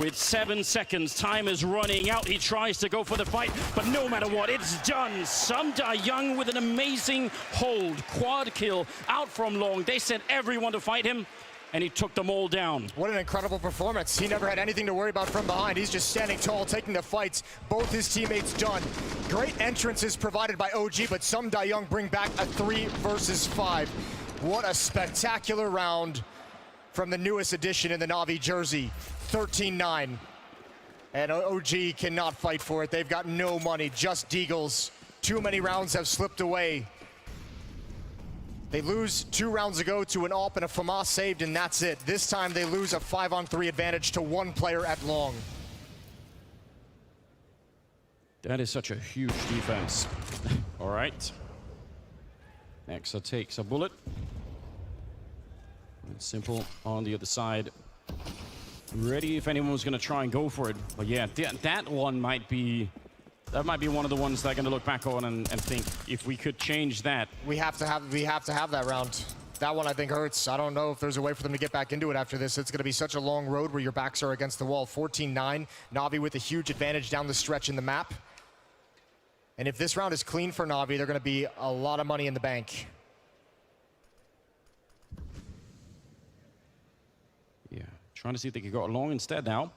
With 7 seconds, time is running out. He tries to go for the fight, but no matter what, it's done. Young with an amazing hold. Quad kill out from long. They sent everyone to fight him, and he took them all down. What an incredible performance. He never had anything to worry about from behind. He's just standing tall, taking the fights. Both his teammates done. Great entrances provided by OG, but Young bring back a 3 versus 5. What a spectacular round from the newest addition in the NAVI jersey. 13-9. And OG cannot fight for it. They've got no money, just deagles. Too many rounds have slipped away. They lose 2 rounds ago to an AWP and a FAMAS saved, and that's it. This time they lose a 5-on-3 advantage to 1 player at long. That is such a huge defense. All right. Nexa takes a bullet. And Simple on the other side. Ready if anyone was going to try and go for it. But yeah, that one might be... That might be one of the ones they're going to look back on and think, if we could change that. We have to have that round. That one I think hurts. I don't know if there's a way for them to get back into it after this. It's going to be such a long road where your backs are against the wall. 14-9. NAVI with a huge advantage down the stretch in the map. And if this round is clean for NAVI, they're going to be a lot of money in the bank. Yeah, trying to see if they could go along instead now.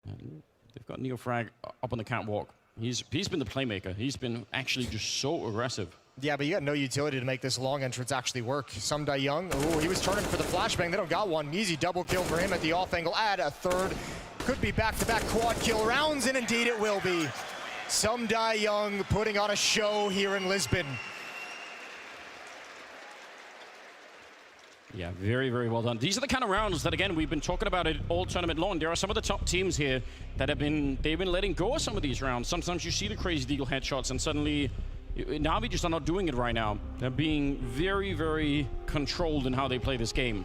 And they've got Neofrag up on the catwalk. He's been the playmaker. He's been actually just so aggressive. Yeah, but you got no utility to make this long entrance actually work. Young, oh, he was turning for the flashbang. They don't got one. Easy double kill for him at the off angle. Add a third. Could be back-to-back quad kill rounds, and indeed it will be. Young putting on a show here in Lisbon. Yeah, very, very well done. These are the kind of rounds that, again, we've been talking about it all tournament long. There are some of the top teams here that they've been letting go of some of these rounds. Sometimes you see the crazy deagle headshots, and suddenly NAVI just are not doing it right now. They're being very, very controlled in how they play this game.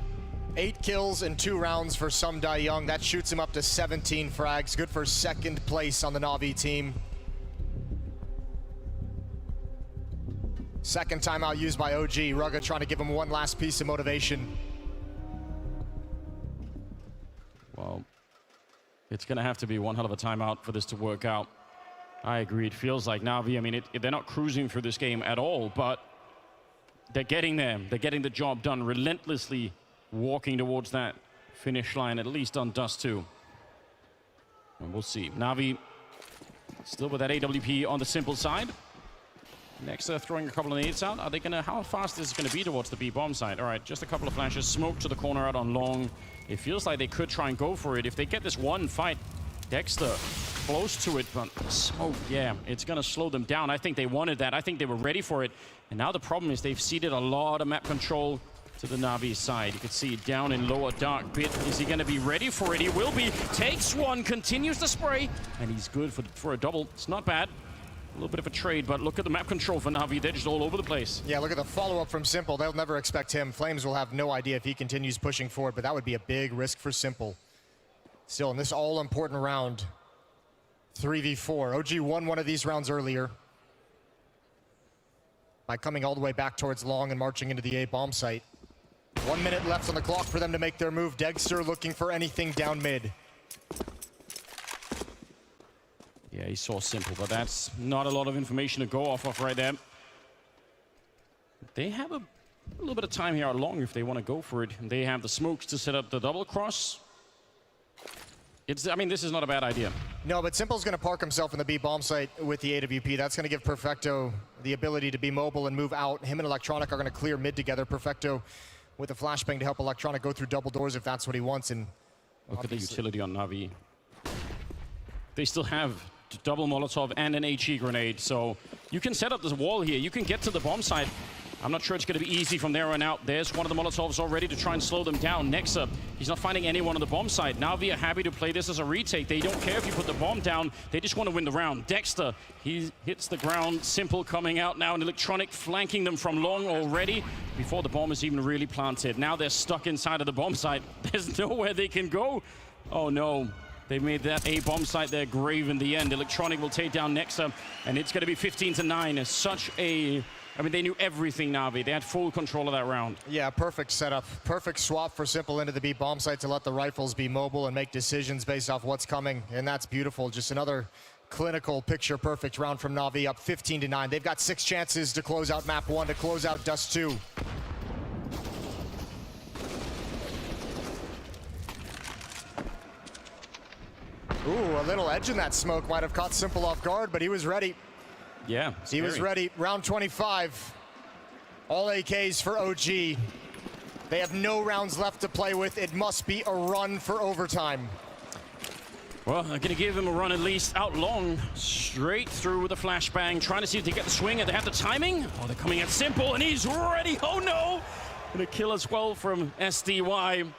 8 kills in 2 rounds for Young. That shoots him up to 17 frags. Good for 2nd place on the NAVI team. 2nd timeout used by OG. Rugga trying to give him one last piece of motivation. Well, it's going to have to be one hell of a timeout for this to work out. I agree. It feels like NAVI, I mean, they're not cruising through this game at all, but they're getting there. They're getting the job done, relentlessly walking towards that finish line, at least on Dust 2. And we'll see. NAVI still with that AWP on the Simple side. Next, throwing a couple of nades out. Are they gonna? How fast is it gonna be towards the B bomb side? All right, just a couple of flashes. Smoke to the corner out on long. It feels like they could try and go for it if they get this one fight. Dexter close to it, but smoke, yeah, it's gonna slow them down. I think they wanted that. I think they were ready for it. And now the problem is they've ceded a lot of map control to the NAVI side. You can see down in lower dark pit. Is he gonna be ready for it? He will be. Takes one, continues the spray, and he's good for a double. It's not bad. A little bit of a trade, but look at the map control for NAVI. They're just all over the place. Yeah, look at the follow-up from Simple. They'll never expect him. Flames will have no idea if he continues pushing forward, but that would be a big risk for Simple. Still, in this all-important round, 3v4. OG won one of these rounds earlier by coming all the way back towards long and marching into the A bomb site. 1 minute left on the clock for them to make their move. Dexter looking for anything down mid. Yeah, he saw Simple, but that's not a lot of information to go off of right there. They have a little bit of time here long if they want to go for it. They have the smokes to set up the double cross. I mean, this is not a bad idea. No, but Simple's going to park himself in the B bomb site with the AWP. That's going to give Perfecto the ability to be mobile and move out. Him and Electronic are going to clear mid together. Perfecto with a flashbang to help Electronic go through double doors if that's what he wants. And look at the utility on NAVI. They still have double Molotov and an HE grenade, so you can set up this wall here. You can get to the bomb site. I'm not sure it's going to be easy from there on out. There's one of the Molotovs already to try and slow them down. Nexa, he's not finding anyone on the bomb site. NAVI are happy to play this as a retake. They don't care if you put the bomb down. They just want to win the round. Dexter, he hits the ground. Simple coming out now, and Electronic flanking them from long already before the bomb is even really planted. Now they're stuck inside of the bomb site. There's nowhere they can go. Oh no. They made that A bomb site their grave in the end. Electronic will take down Nexa, and it's going to be 15-9. Such a I mean, they knew everything, Navi. They had full control of that round. Yeah, perfect setup. Perfect swap for Simple into the B bomb site to let the rifles be mobile and make decisions based off what's coming. And that's beautiful. Just another clinical picture-perfect round from Navi, up 15-9. They've got 6 chances to close out map 1, to close out Dust 2. Ooh, a little edge in that smoke might have caught Simple off guard, but he was ready. Yeah, he was ready. Round 25. All AKs for OG. They have no rounds left to play with. It must be a run for overtime. Well, they're going to give him a run at least out long, straight through with a flashbang, trying to see if they get the swing and they have the timing. Oh, they're coming at Simple, and he's ready. Oh, no. Going to kill as well from SDY.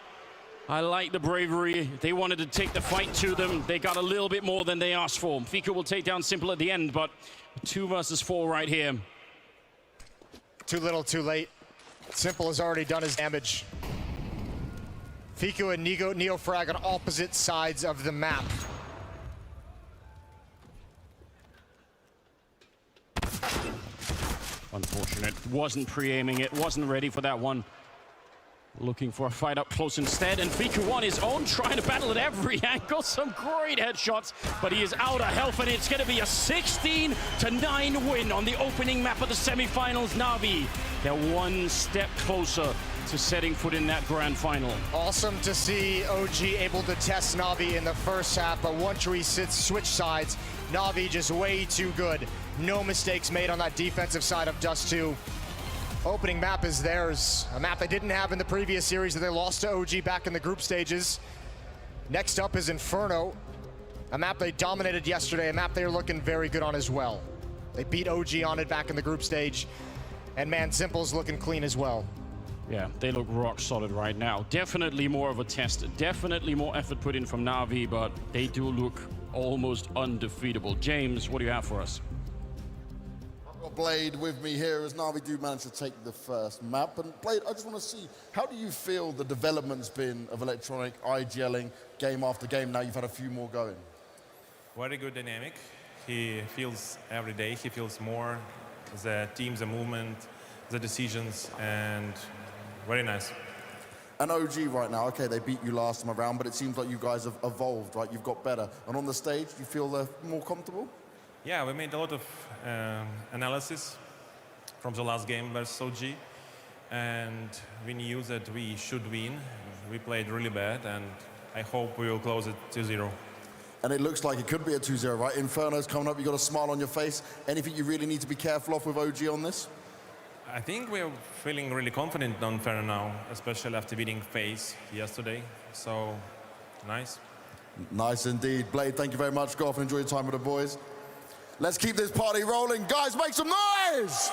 I like the bravery. They wanted to take the fight to them. They got a little bit more than they asked for. Fiku will take down Simple at the end, but 2 versus 4 right here. Too little, too late. Simple has already done his damage. Fiku and Neofrag on opposite sides of the map. Unfortunate. Wasn't pre-aiming it. Wasn't ready for that one. Looking for a fight up close instead, and Fiku on his own, trying to battle at every angle. Some great headshots, but he is out of health, and it's going to be a 16-9 win on the opening map of the semifinals. Navi, they're 1 step closer to setting foot in that grand final. Awesome to see OG able to test Navi in the first half, but once we switch sides, Navi just way too good. No mistakes made on that defensive side of Dust 2. Opening map is theirs, a map they didn't have in the previous series that they lost to OG back in the group stages. Next up is Inferno, a map they dominated yesterday, a map they're looking very good on as well. They beat OG on it back in the group stage, and man, Simple's looking clean as well. Yeah, they look rock solid right now. Definitely more of a test, definitely more effort put in from Navi, but they do look almost undefeatable. James, what do you have for us? Blade with me here as Navi do manage to take the first map. And Blade, I just want to see, how do you feel the development's been of Electronic, IGLing game after game? Now you've had a few more going. Very good dynamic. He feels every day, he feels more the teams, the movement, the decisions, and very nice. And OG right now, okay, they beat you last time around, but it seems like you guys have evolved, right? You've got better. And on the stage, you feel they're more comfortable? Yeah, we made a lot of analysis from the last game versus OG, and we knew that we should win. We played really bad, and I hope we will close it 2-0. And it looks like it could be a 2-0, right? Inferno's coming up, you got a smile on your face. Anything you really need to be careful of with OG on this? I think we're feeling really confident on Inferno now, especially after beating FaZe yesterday. So, nice. Nice indeed. Blade, thank you very much. Go off and enjoy your time with the boys. Let's keep this party rolling. Guys, make some noise!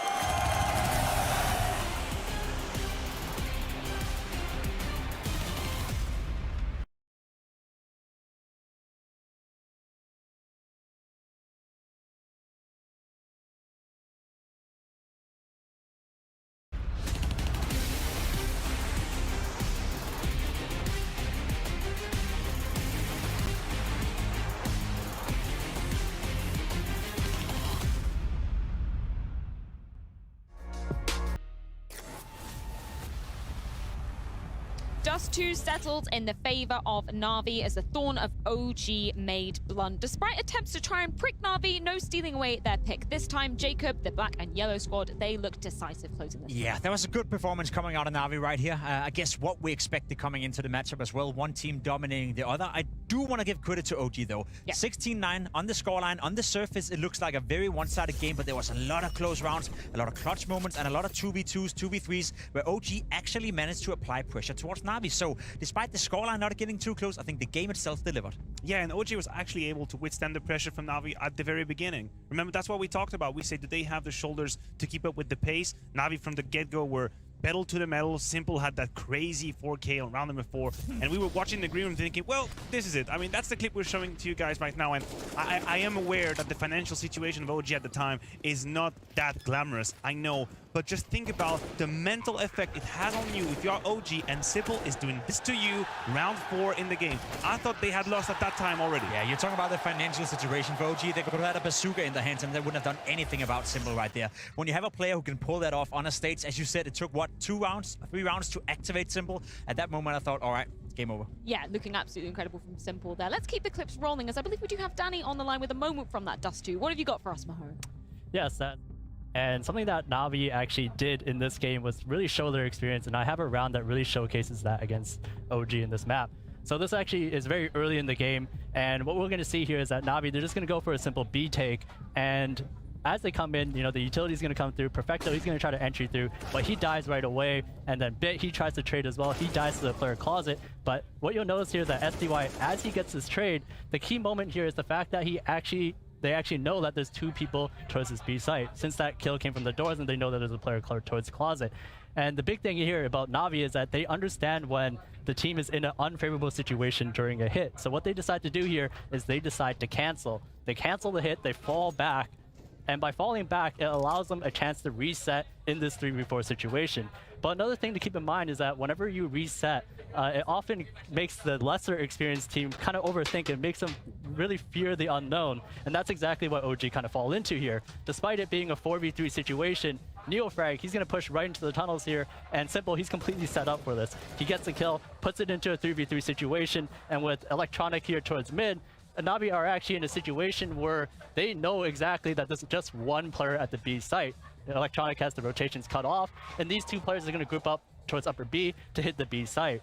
Dust 2 settled in the favor of Navi as the Thorn of OG made blunt. Despite attempts to try and prick Navi, no stealing away their pick. This time, Jacob, the black and yellow squad, they looked decisive closing this. Yeah, there was a good performance coming out of Navi right here. I guess what we expected coming into the matchup as well. One team dominating the other. I do want to give credit to OG though. 16-9 on the scoreline. On the surface, it looks like a very one-sided game, but there was a lot of close rounds, a lot of clutch moments, and a lot of 2v2s, 2v3s, where OG actually managed to apply pressure towards Navi. So despite the scoreline not getting too close, I think the game itself delivered. Yeah, and OG was actually able to withstand the pressure from Navi at the very beginning. Remember, that's what we talked about. We said, do they have the shoulders to keep up with the pace? Navi from the get-go were pedal to the metal. Simple had that crazy 4K on round number 4, and we were watching the green room thinking, well, this is it. I mean, that's the clip we're showing to you guys right now, and I am aware that the financial situation of OG at the time is not that glamorous. I know, but just think about the mental effect it has on you if you are OG and Simple is doing this to you round 4 in the game. I thought they had lost at that time already. Yeah, you're talking about the financial situation for OG. They could have had a bazooka in their hands and they wouldn't have done anything about Simple right there. When you have a player who can pull that off on a stage, as you said, it took, what, 3 rounds to activate Simple. At that moment, I thought, all right, game over. Yeah, looking absolutely incredible from Simple there. Let's keep the clips rolling, as I believe we do have Danny on the line with a moment from that Dust 2. What have you got for us, Mahone? Yes, and something that NAVI actually did in this game was really show their experience, and I have a round that really showcases that against OG in this map. So this actually is very early in the game, and what we're going to see here is that NAVI, they're just going to go for a simple B take, and as they come in, you know, the utility is going to come through. Perfecto, he's going to try to entry through, but he dies right away. And then Bit, he tries to trade as well. He dies to the player closet. But what you'll notice here is that SDY, as he gets this trade, the key moment here is the fact that they actually know that there's 2 people towards this B site. Since that kill came from the doors, and they know that there's a player towards the closet. And the big thing here about NAVI is that they understand when the team is in an unfavorable situation during a hit. So what they decide to do here is they decide to cancel. They cancel the hit, they fall back, and by falling back, it allows them a chance to reset in this 3v4 situation. But another thing to keep in mind is that whenever you reset, it often makes the lesser experienced team kind of overthink. It makes them really fear the unknown. And that's exactly what OG kind of fall into here. Despite it being a 4v3 situation, Neofrag, he's going to push right into the tunnels here, and Simple, he's completely set up for this. He gets the kill, puts it into a 3v3 situation, and with Electronic here towards mid, NAVI are actually in a situation where they know exactly that there's just one player at the B site. Electronic has the rotations cut off, and these 2 players are going to group up towards upper B to hit the B site.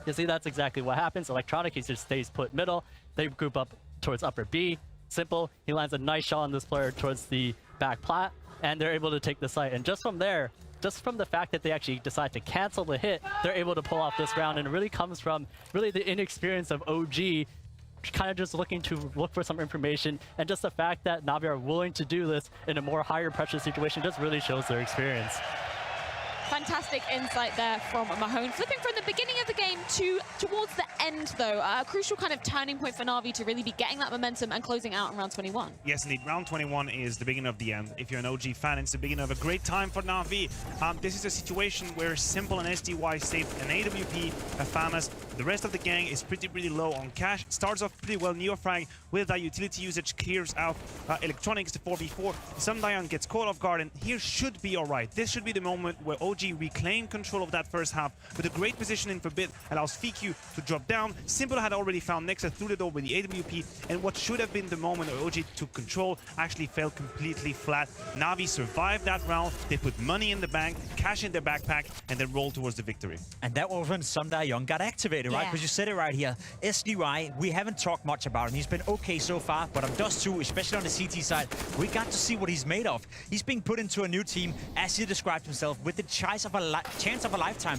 You see, that's exactly what happens. Electronic, he just stays put middle. They group up towards upper B. Simple, he lands a nice shot on this player towards the back plat, and they're able to take the site. And just from there, just from the fact that they actually decide to cancel the hit, they're able to pull off this round, and it really comes from really the inexperience of OG, kind of just looking to look for some information, and just the fact that NAVI are willing to do this in a more higher pressure situation just really shows their experience. Fantastic insight there from Mahone. Flipping from the beginning of the game towards the end, though, a crucial kind of turning point for NAVI to really be getting that momentum and closing out in round 21. Yes, indeed. Round 21 is the beginning of the end. If you're an OG fan, it's the beginning of a great time for NAVI. This is a situation where Simple and SDY saved an AWP, a FAMAS. The rest of the gang is pretty low on cash. Starts off pretty well. Neofrag with that utility usage clears out Electronics to 4v4. Some Dion gets caught off guard, and here should be all right. This should be the moment where OG reclaim control of that first half with a great positioning for Bit, allows FQ to drop down. Simple had already found Nexa through the door with the AWP, and what should have been the moment where OG took control actually fell completely flat. NAVI survived that round. They put money in the bank, cash in their backpack, and then rolled towards the victory. And that was when Some Young got activated, right? Because you said it right here. SDY, we haven't talked much about him. He's been okay so far, but on Dust 2, especially on the CT side, we got to see what he's made of. He's being put into a new team, as he described himself, with the chance of a lifetime,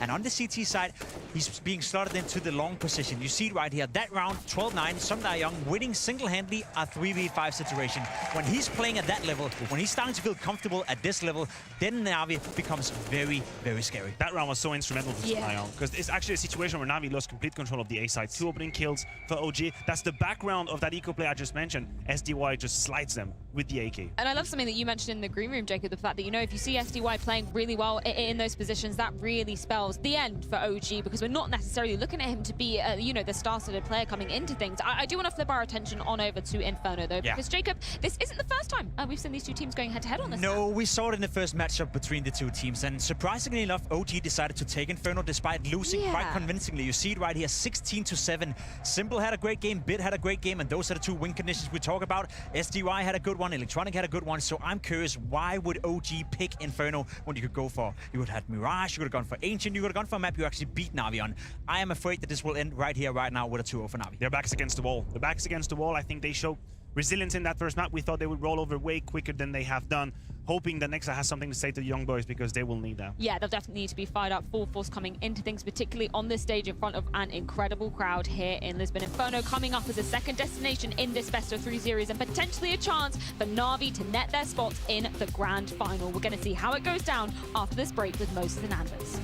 and on the CT side, he's being slotted into the long position. You see it right here. That round, 12-9, Some Young winning single-handedly a 3v5 situation. When he's playing at that level, when he's starting to feel comfortable at this level, then NAVI becomes very scary. That round was so instrumental for Some Young, because it's actually a situation where NAVI lost complete control of the A side. 2 opening kills for OG. That's the background of that eco play I just mentioned. SDY just slides them with the AK. And I love something that you mentioned in the green room, Jacob, the fact that, you know, if you see SDY playing really well in those positions, that really spells the end for OG, because we're not necessarily looking at him to be, you know, the star-studded player coming into things. I do want to flip our attention on over to Inferno, though, because, Jacob, this isn't the first time we've seen these 2 teams going head-to-head on this. No, we saw it in the first matchup between the 2 teams, and surprisingly enough, OG decided to take Inferno despite losing quite convincingly. You see it right here, 16-7. Simple had a great game, Bit had a great game, and those are the 2 win conditions we talk about. SDY had a good one, Electronic had a good one, so I'm curious, why would OG pick Inferno when you could go for, you would have Mirage, you could have gone for Ancient, you could have gone for a map you actually beat NAVI on. I am afraid that this will end right here, right now, with a 2-0 for NAVI. Their backs against the wall. The backs against the wall, I think they showed resilience in that first map. We thought they would roll over way quicker than they have done, hoping that Nexa has something to say to the young boys, because they will need that. Yeah, they'll definitely need to be fired up, full force coming into things, particularly on this stage in front of an incredible crowd here in Lisbon. Inferno coming up as a second destination in this best of 3 series, and potentially a chance for NAVI to net their spot in the grand final. We're going to see how it goes down after this break with Moses and Anvers.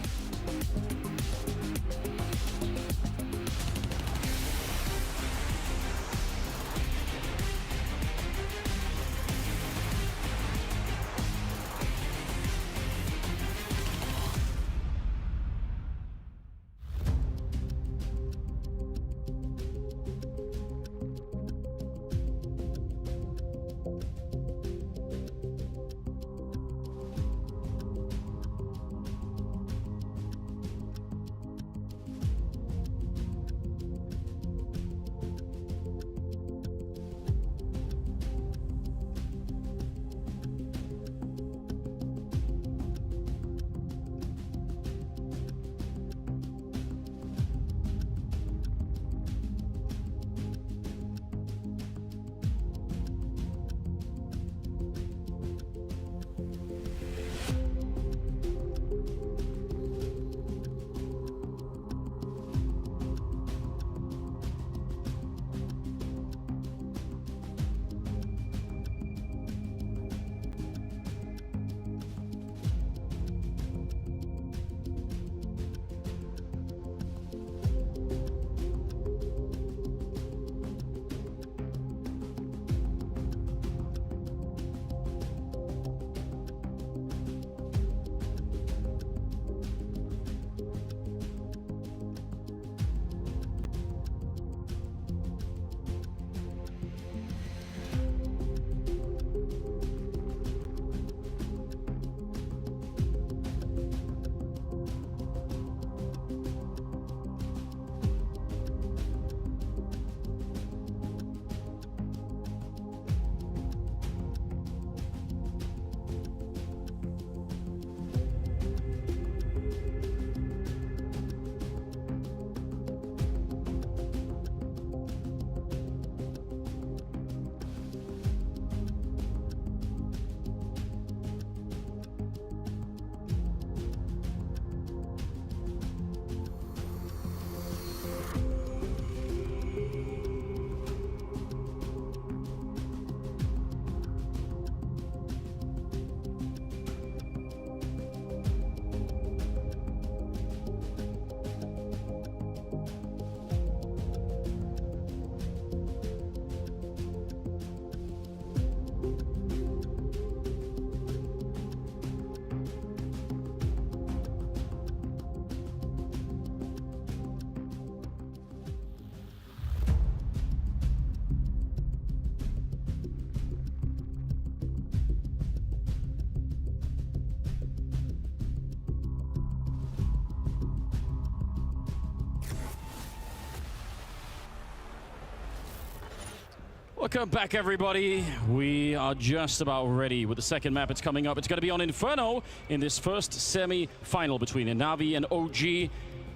Welcome back, everybody. We are just about ready with the second map. It's coming up. It's going to be on Inferno in this first semi-final between NAVI and OG.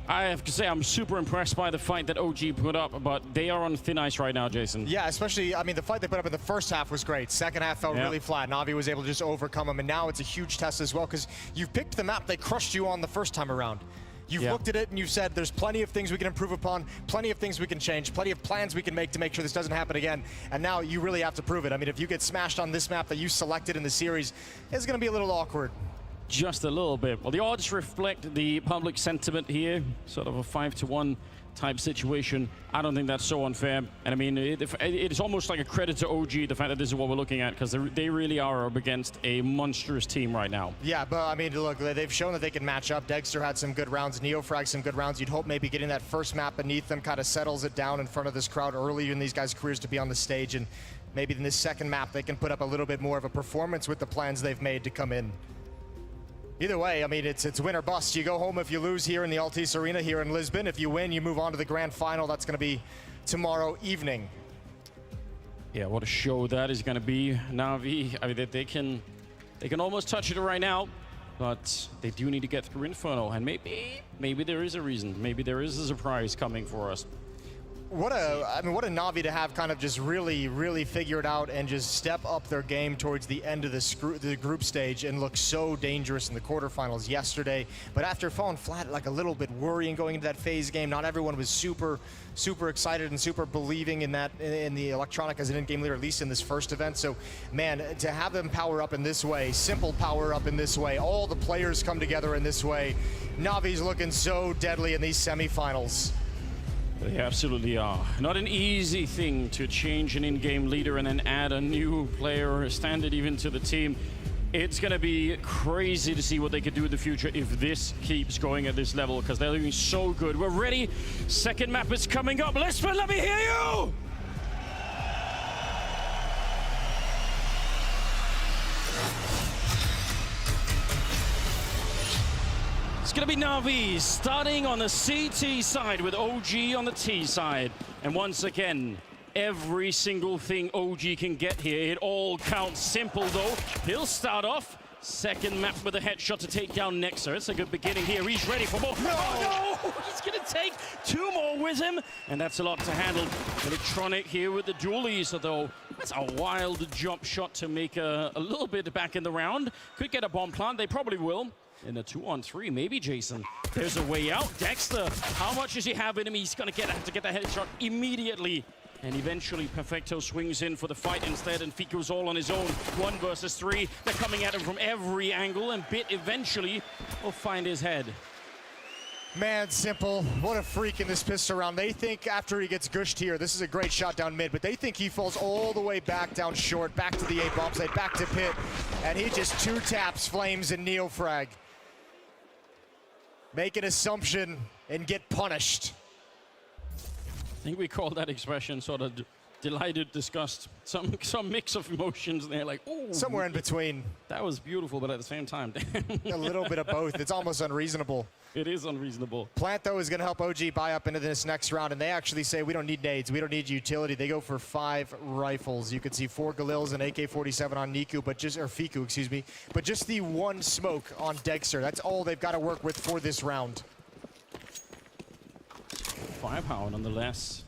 I have to say I'm super impressed by the fight that OG put up, but they are on thin ice right now, Jason. Yeah, especially, I mean, the fight they put up in the first half was great. Second half felt really flat. Navi was able to just overcome them, and now it's a huge test as well because you've picked the map they crushed you on the first time around. You've looked at it and you've said there's plenty of things we can improve upon, plenty of things we can change, plenty of plans we can make to make sure this doesn't happen again. And now you really have to prove it. I mean, if you get smashed on this map that you selected in the series, it's going to be a little awkward. Just a little bit. Well, the odds reflect the public sentiment here, sort of a 5-to-1 type situation. I don't think that's so unfair. And I mean, it's almost like a credit to OG, the fact that this is what we're looking at, because they really are up against a monstrous team right now. Yeah, but I mean, look, they've shown that they can match up. Dexter had some good rounds, Neofrag some good rounds. You'd hope maybe getting that first map beneath them kind of settles it down in front of this crowd early in these guys' careers to be on the stage. And maybe in this second map, they can put up a little bit more of a performance with the plans they've made to come in. Either way, I mean, it's win or bust. You go home if you lose here in the Altice Arena here in Lisbon. If you win, you move on to the grand final. That's going to be tomorrow evening. Yeah, what a show that is going to be. Navi, I mean, they can almost touch it right now, but they do need to get through Inferno, and maybe there is a reason. Maybe there is a surprise coming for us. What a Navi to have kind of just really figured out and just step up their game towards the end of the group stage and look so dangerous in the quarterfinals yesterday. But after falling flat, like a little bit worrying going into that phase game, not everyone was super excited and super believing in the Electronic as an in-game leader, at least in this first event. So, man, to have them power up in this way, Simple power up in this way, all the players come together in this way, Navi's looking so deadly in these semifinals. They absolutely are. Not an easy thing to change an in-game leader and then add a new player or a standard even to the team. It's going to be crazy to see what they could do in the future if this keeps going at this level, because they're doing so good. We're ready. Second map is coming up. Lisbon, let me hear you! It's going to be Navi starting on the CT side with OG on the T side. And once again, every single thing OG can get here, it all counts. Simple though, he'll start off. Second map with a headshot to take down Nexer. It's a good beginning here. He's ready for more. Oh no! He's going to take two more with him. And that's a lot to handle. Electronic here with the dualies, though. That's a wild jump shot to make a little bit back in the round. Could get a bomb plant. They probably will. In a 2-on-3, maybe, Jason. There's a way out. Dexter, how much does he have in him? He's going to have to get that headshot immediately. And eventually, Perfecto swings in for the fight instead, and Fico's all on his own. 1 versus 3. They're coming at him from every angle, and Bit eventually will find his head. Man, Simple, what a freak in this pistol round. They think after he gets gushed here, this is a great shot down mid, but they think he falls all the way back down short, back to the A-bomb side, back to Pit, and he just 2 taps Flames and Neofrag. Make an assumption and get punished. I think we call that expression sort of delighted, disgust, some mix of emotions there, like, ooh. Somewhere in between. That was beautiful, but at the same time, a little bit of both. It's almost unreasonable. It is unreasonable. Plant, though, is going to help OG buy up into this next round, and they actually say, we don't need nades, we don't need utility. They go for 5 rifles. You can see 4 Galils and AK-47 on Niku, or Fiku, excuse me, but just the 1 smoke on Dexter. That's all they've got to work with for this round. Firepower, nonetheless.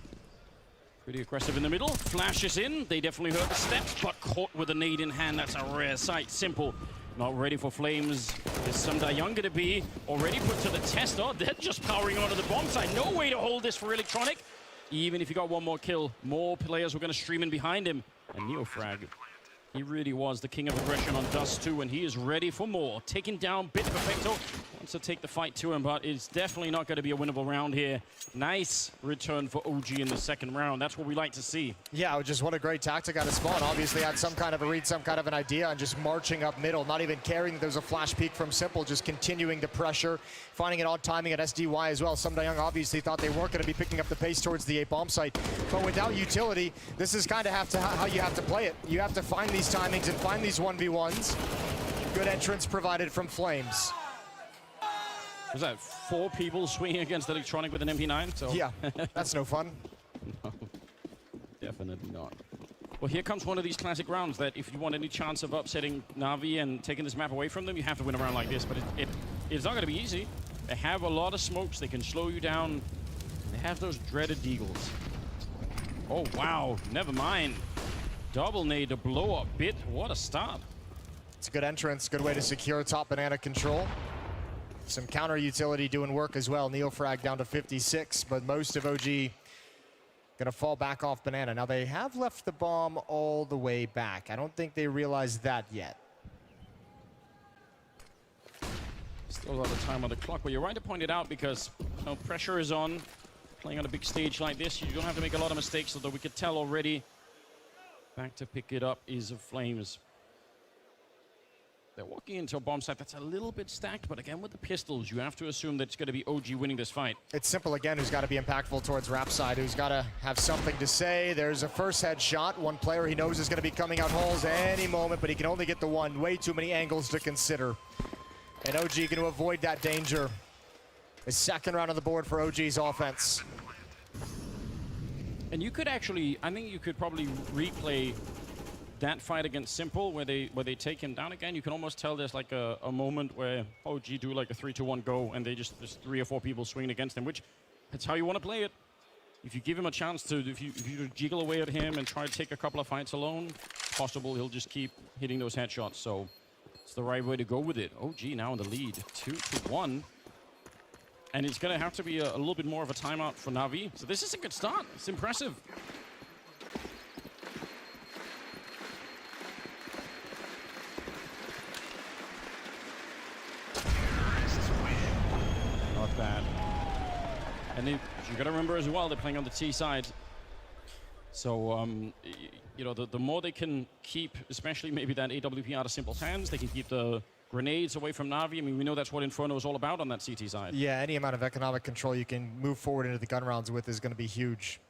Pretty aggressive in the middle. Flashes in. They definitely heard the steps, but caught with a nade in hand. That's a rare sight. Simple. Not ready for Flames. Is some Young going to be already put to the test? Oh, they're just powering onto the bomb side. No way to hold this for Electronic. Even if he got 1 more kill, more players were going to stream in behind him. And Neofrag, he really was the king of aggression on Dust 2, and he is ready for more. Taking down Bit Perfecto. Wants to take the fight to him, but it's definitely not going to be a winnable round here. Nice return for OG in the second round. That's what we like to see. Yeah, just what a great tactic out of Spawn. Obviously had some kind of a read, some kind of an idea, and just marching up middle, not even caring that there's a flash peek from Simple, just continuing the pressure, finding an odd timing at SDY as well. Some Young obviously thought they weren't going to be picking up the pace towards the A-bomb site, but without utility, this is kind of how you have to play it. You have to find these timings and find these 1v1s. Good entrance provided from Flames. Was that 4 people swinging against Electronic with an MP9? So yeah, that's no fun. No, definitely not. Well, here comes one of these classic rounds that if you want any chance of upsetting Na'Vi and taking this map away from them, you have to win a round like this. But it's not going to be easy. They have a lot of smokes. They can slow you down. They have those dreaded deagles. Oh, wow. Never mind. Double nade to blow up Bit. What a start. It's a good entrance. Good way to secure top banana control. Some counter utility doing work as well. Neofrag down to 56, but most of OG gonna fall back off banana. Now they have left the bomb all the way back. I don't think they realize that yet. Still a lot of time on the clock, but you're right to point it out because pressure is on. Playing on a big stage like this, you don't have to make a lot of mistakes, although we could tell already. Back to pick it up is Flames. They're walking into a bomb site that's a little bit stacked, but again, with the pistols, you have to assume that it's going to be OG winning this fight. It's Simple again, who's got to be impactful towards Rap side, who's got to have something to say. There's a first headshot. One player he knows is going to be coming out holes any moment, but he can only get the one. Way too many angles to consider. And OG going to avoid that danger. The second round on the board for OG's offense. And you could actually, I think you could probably replay that fight against Simple where they take him down again. You can almost tell there's like a moment where OG do like a 3-2-1 go and there's 3 or 4 people swinging against him, which that's how you want to play it. If you give him a chance to, if you jiggle away at him and try to take a couple of fights alone, possible he'll just keep hitting those headshots. So it's the right way to go with it. OG now in the lead, 2-1. And it's going to have to be a little bit more of a timeout for Na'Vi. So this is a good start. It's impressive. Not bad. And you got to remember as well, they're playing on the T side. So, the more they can keep, especially maybe that AWP out of Simple's hands, they can keep the grenades away from Na'Vi. I mean, we know that's what Inferno is all about on that CT side. Yeah, any amount of economic control you can move forward into the gun rounds with is going to be huge.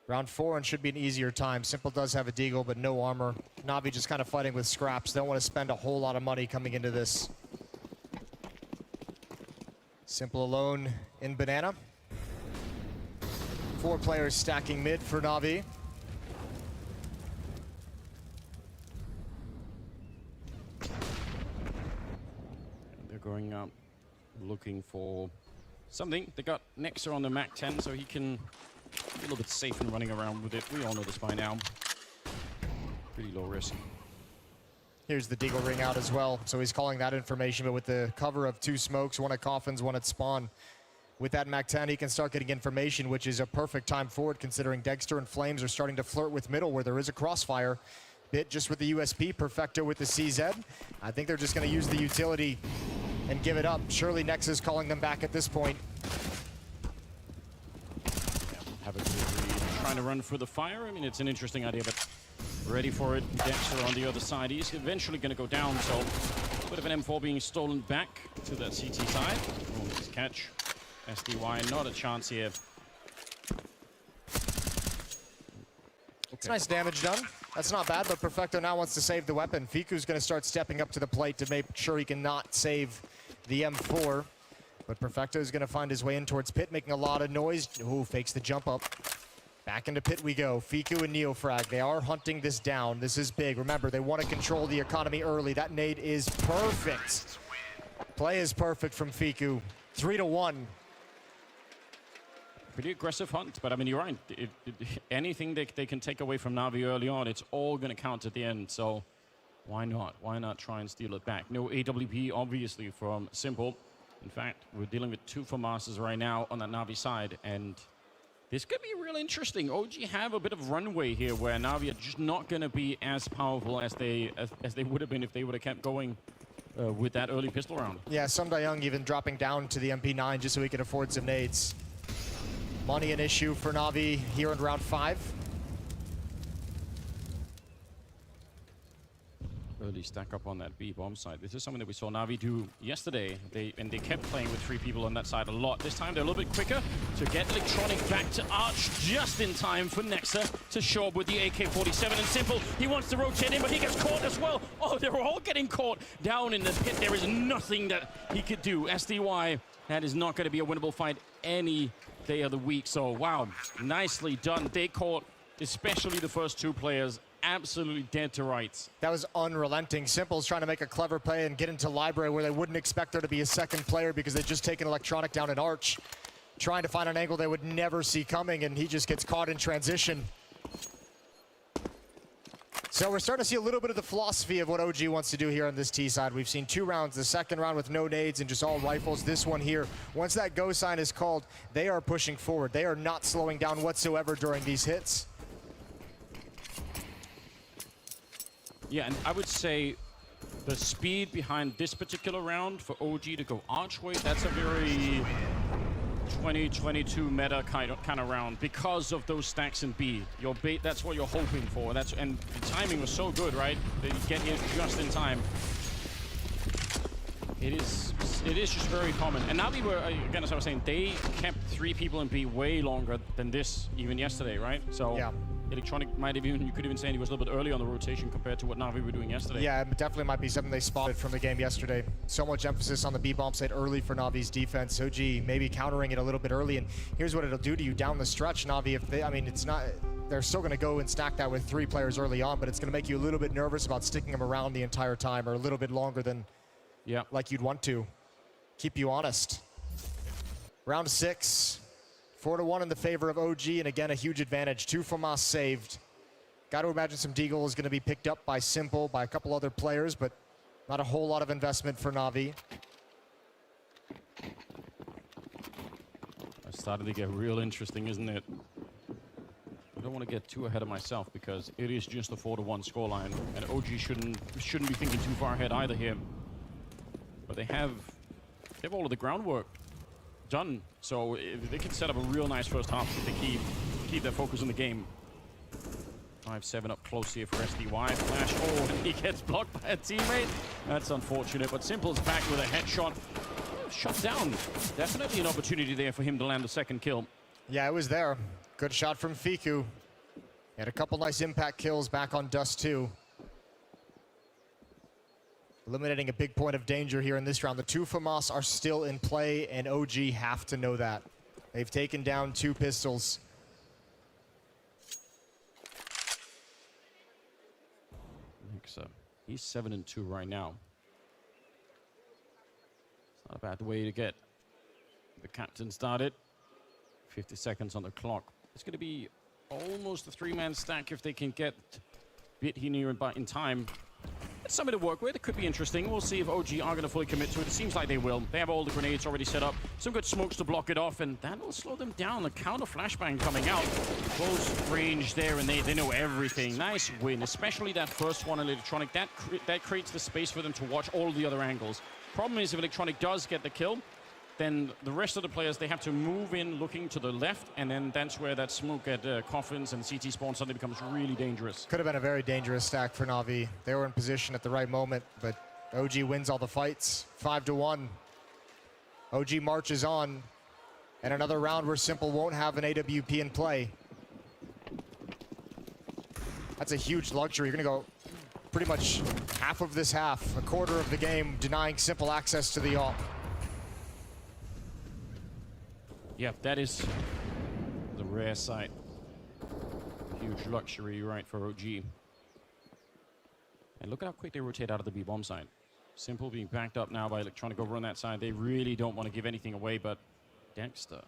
Round 4 and should be an easier time. Simple does have a deagle, but no armor. Na'Vi just kind of fighting with scraps. They don't want to spend a whole lot of money coming into this. Simple alone in banana. 4 players stacking mid for Na'Vi. Going up, looking for something. They got Nexa on the Mac 10, so he can be a little bit safe and running around with it. We all know this by now. Pretty low risk. Here's the deagle ring out as well, so he's calling that information, but with the cover of 2 smokes, 1 at Coffins, 1 at Spawn. With that Mac 10, he can start getting information, which is a perfect time forward considering Dexter and Flames are starting to flirt with middle where there is a crossfire. Bit just with the USP, Perfecto with the CZ. I think they're just going to use the utility and give it up. Surely Nexa's calling them back at this point. Have a good read. Trying to run for the fire. I mean, it's an interesting idea, but ready for it. Dexter on the other side. He's eventually going to go down, so a bit of an M4 being stolen back to that CT side. Oh, nice catch. SDY, not a chance here. It's nice damage done. That's not bad, but Perfecto now wants to save the weapon. Fiku's going to start stepping up to the plate to make sure he can not save the M4. But Perfecto is going to find his way in towards Pit, making a lot of noise. Ooh, fakes the jump up. Back into Pit we go. Fiku and Neofrag, they are hunting this down. This is big. Remember, they want to control the economy early. That nade is perfect. Play is perfect from Fiku. 3-1. Pretty aggressive hunt, but I mean, you're right. Anything they can take away from Na'Vi early on, it's all going to count at the end. So why not? Why not try and steal it back? No AWP, obviously, from Simple. In fact, we're dealing with 2 FAMASs right now on that Na'Vi side, and this could be real interesting. OG have a bit of runway here where Na'Vi are just not going to be as powerful as they would have been if they would have kept going with that early pistol round. Yeah, Sum Young even dropping down to the MP9 just so he can afford some nades. Money an issue for Na'Vi here in round 5. Early stack up on that B bomb side. This is something that we saw Na'Vi do yesterday. They kept playing with 3 people on that side a lot. This time they're a little bit quicker to get Electronic back to Arch just in time for Nexa to show up with the AK-47. And Simple, he wants to rotate in, but he gets caught as well. Oh, they're all getting caught down in the pit. There is nothing that he could do. SDY, that is not going to be a winnable fight any day of the week. So, wow, nicely done. They caught especially the first two players, absolutely dead to rights. That was unrelenting. Simple's trying to make a clever play and get into library where they wouldn't expect there to be a second player because they just taken Electronic down an arch, trying to find an angle they would never see coming, and he just gets caught in transition. So we're starting to see a little bit of the philosophy of what OG wants to do here on this T side. We've seen 2 rounds, the second round with no nades and just all rifles. This one here, once that go sign is called, they are pushing forward. They are not slowing down whatsoever during these hits. Yeah, and I would say the speed behind this particular round for OG to go archway, that's a very 2022 meta kind of round because of those stacks in B. Your bait, that's what you're hoping for. And the timing was so good, right? That you get in just in time. It is just very common. And now we were, again, as I was saying, they kept 3 people in B way longer than this even yesterday, right? So yeah. Electronic might have even, you could even say he was a little bit early on the rotation compared to what Navi were doing yesterday. Yeah, it definitely might be something they spotted from the game yesterday. So much emphasis on the B-bomb site early for Navi's defense. OG maybe countering it a little bit early, and here's what it'll do to you down the stretch, Navi. If they, I mean, it's not, they're still gonna go and stack that with 3 players early on, but it's gonna make you a little bit nervous about sticking them around the entire time, or a little bit longer than like you'd want to. Keep you honest. Round 6. 4-1 in the favor of OG, and again, a huge advantage. 2 FAMAS saved. Got to imagine some deagle is going to be picked up by Simple, by a couple other players, but not a whole lot of investment for Navi. It started to get real interesting, isn't it? I don't want to get too ahead of myself because it is just a 4-1 scoreline, and OG shouldn't be thinking too far ahead either here. But they have all of the groundwork done, so they can set up a real nice first half if they keep their focus on the game. 5-7 up close here for SDY. Flash, oh, and he gets blocked by a teammate. That's unfortunate, but Simple's back with a headshot. Shot down. Definitely an opportunity there for him to land the second kill. Yeah, it was there. Good shot from Fiku. Had a couple nice impact kills back on Dust 2. Eliminating a big point of danger here in this round. The 2 FAMAS are still in play, and OG have to know that. They've taken down 2 pistols. So he's 7-2 right now. It's not a bad way to get the captain started. 50 seconds on the clock. It's going to be almost a 3-man stack if they can get bit here near in time. It's something to work with. It could be interesting. We'll see if OG are going to fully commit to it. It seems like they will. They have all the grenades already set up. Some good smokes to block it off, and that will slow them down. The counter flashbang coming out. Close range there, and they know everything. Nice win, especially that first one in Electronic. That creates the space for them to watch all the other angles. Problem is, if Electronic does get the kill, then the rest of the players, they have to move in looking to the left, and then that's where that smoke at Coffins and CT spawn suddenly becomes really dangerous. Could have been a very dangerous stack for Navi. They were in position at the right moment, but OG wins all the fights. 5-1. OG marches on, and another round where Simple won't have an AWP in play. That's a huge luxury. You're gonna go pretty much half of this half, a quarter of the game, denying Simple access to the AWP. Yeah, that is the rare sight. Huge luxury, right, for OG. And look at how quick they rotate out of the B-bomb side. Simple being backed up now by Electronic over on that side. They really don't want to give anything away, but Dexter,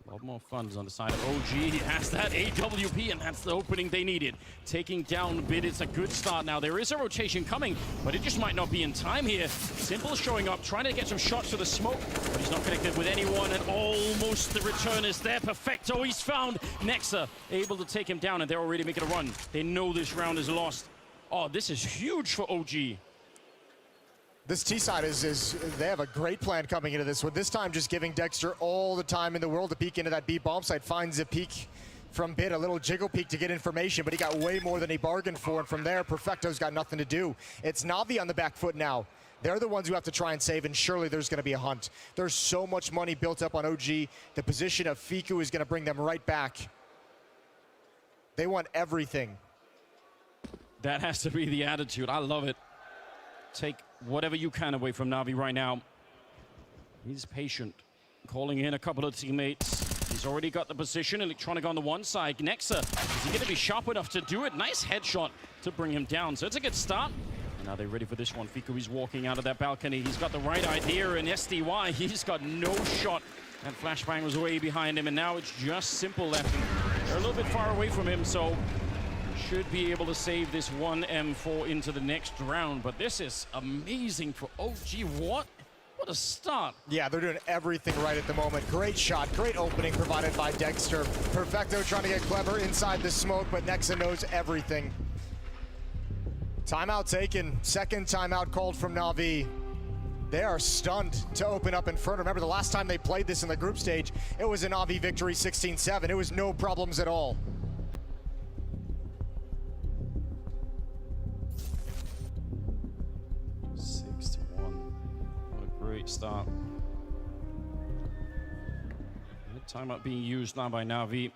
a lot more funds on the side of OG. He has that AWP, and that's the opening they needed. Taking down Bid, it's a good start now. There is a rotation coming, but it just might not be in time here. Simple showing up, trying to get some shots to the smoke, but he's not connected with anyone, and almost the return is there. Perfecto, he's found Nexa, able to take him down, and they're already making a run. They know this round is lost. Oh, this is huge for OG. This T-side they have a great plan coming into this one. This time just giving Dexter all the time in the world to peek into that B-bomb site. Finds a peek from Bid, a little jiggle peek to get information, but he got way more than he bargained for, and from there, Perfecto's got nothing to do. It's Navi on the back foot now. They're the ones who have to try and save, and surely there's going to be a hunt. There's so much money built up on OG. The position of Fiku is going to bring them right back. They want everything. That has to be the attitude. I love it. Take whatever you can away from Navi right now. He's patient, calling in a couple of teammates. He's already got the position. Electronic on the one side. Nexa, is he going to be sharp enough to do it? Nice headshot to bring him down. So it's a good start. And now they're ready for this one. Fiku is walking out of that balcony. He's got the right idea, and SDY, he's got no shot. And Flashbang was way behind him, and now it's just Simple left. And they're a little bit far away from him, so should be able to save this one M4 into the next round. But this is amazing for OG. What a start. Yeah, they're doing everything right at the moment. Great shot, great opening provided by Dexter. Perfecto trying to get clever inside the smoke, but Nexa knows everything. Timeout taken, second timeout called from Na'Vi. They are stunned to open up Inferno. Remember, the last time they played this in the group stage, it was a Na'Vi victory 16-7. It was no problems at all. Great start. Timeout being used now by Na'Vi.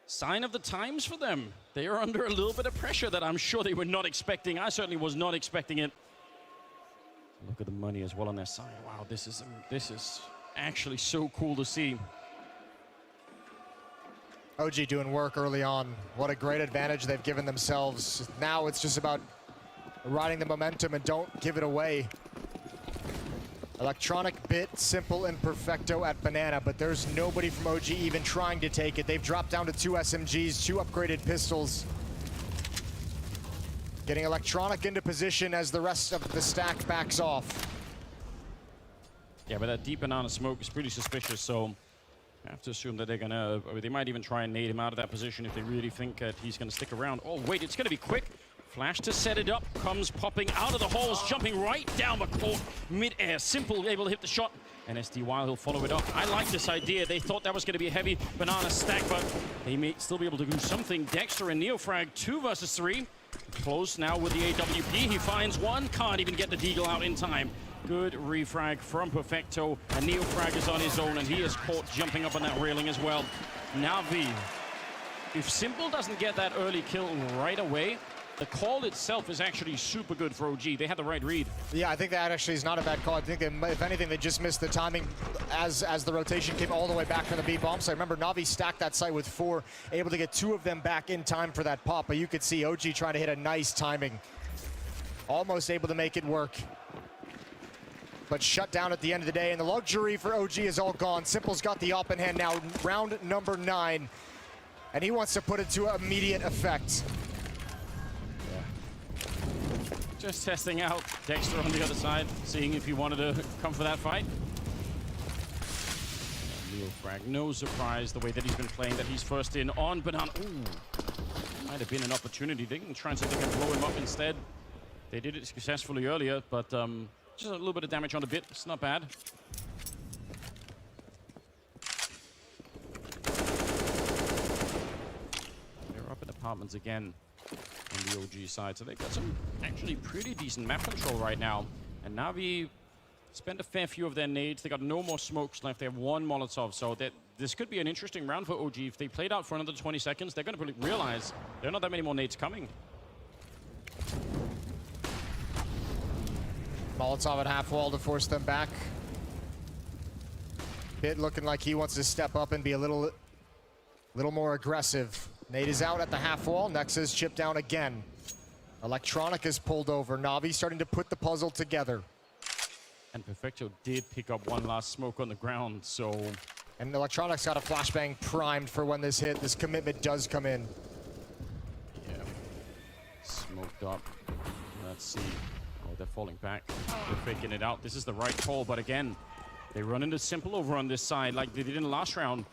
Sign of the times for them. They are under a little bit of pressure that I'm sure they were not expecting. I certainly was not expecting it. Look at the money as well on their side. Wow, this is actually so cool to see. OG doing work early on. What a great advantage they've given themselves. Now it's just about riding the momentum and don't give it away. Electronic bit, Simple, and Perfecto at Banana, but there's nobody from OG even trying to take it. They've dropped down to 2 SMGs, 2 upgraded pistols. Getting Electronic into position as the rest of the stack backs off. Yeah, but that deep banana smoke is pretty suspicious, so I have to assume that they're gonna, they might even try and nade him out of that position if they really think that he's gonna stick around. Oh wait, it's gonna be quick. Flash to set it up, comes popping out of the holes, jumping right down the court, mid-air. Simple able to hit the shot, and SDY will follow it up. I like this idea. They thought that was going to be a heavy banana stack, but they may still be able to do something. Dexter and Neofrag, 2 versus 3. Close now with the AWP. He finds one, can't even get the deagle out in time. Good refrag from Perfecto, and Neofrag is on his own, and he is caught jumping up on that railing as well. Na'Vi, if Simple doesn't get that early kill right away, the call itself is actually super good for OG. They had the right read. Yeah, I think that actually is not a bad call. I think they, if anything, they just missed the timing as the rotation came all the way back from the B bomb site. Remember, Na'Vi stacked that site with 4, able to get 2 of them back in time for that pop, but you could see OG trying to hit a nice timing. Almost able to make it work, but shut down at the end of the day, and the luxury for OG is all gone. Simple's got the op in hand now, round number 9, and he wants to put it to immediate effect. Just testing out Dexter on the other side, seeing if he wanted to come for that fight. Neofrag, no surprise the way that he's been playing, that he's first in on Banana. Ooh, might have been an opportunity. They can try and see if they can blow him up instead. They did it successfully earlier, but just a little bit of damage on the bit. It's not bad. They're up in apartments again on the OG side, so they've got some actually pretty decent map control right now. And Na'Vi spent a fair few of their nades. They got no more smokes left. They have 1 Molotov, so this could be an interesting round for OG. If they played out for another 20 seconds, they're going to realize there are not that many more nades coming. Molotov at half wall to force them back. Bit looking like he wants to step up and be a little more aggressive. Nade is out at the half wall. Nexa's chipped down again. Electronic is pulled over. Na'Vi starting to put the puzzle together. And Perfecto did pick up 1 last smoke on the ground, so... And Electronic's got a flashbang primed for when this commitment does come in. Yeah. Smoked up. Let's see. Oh, they're falling back. They're faking it out. This is the right call, but again, they run into Simple over on this side like they did in the last round.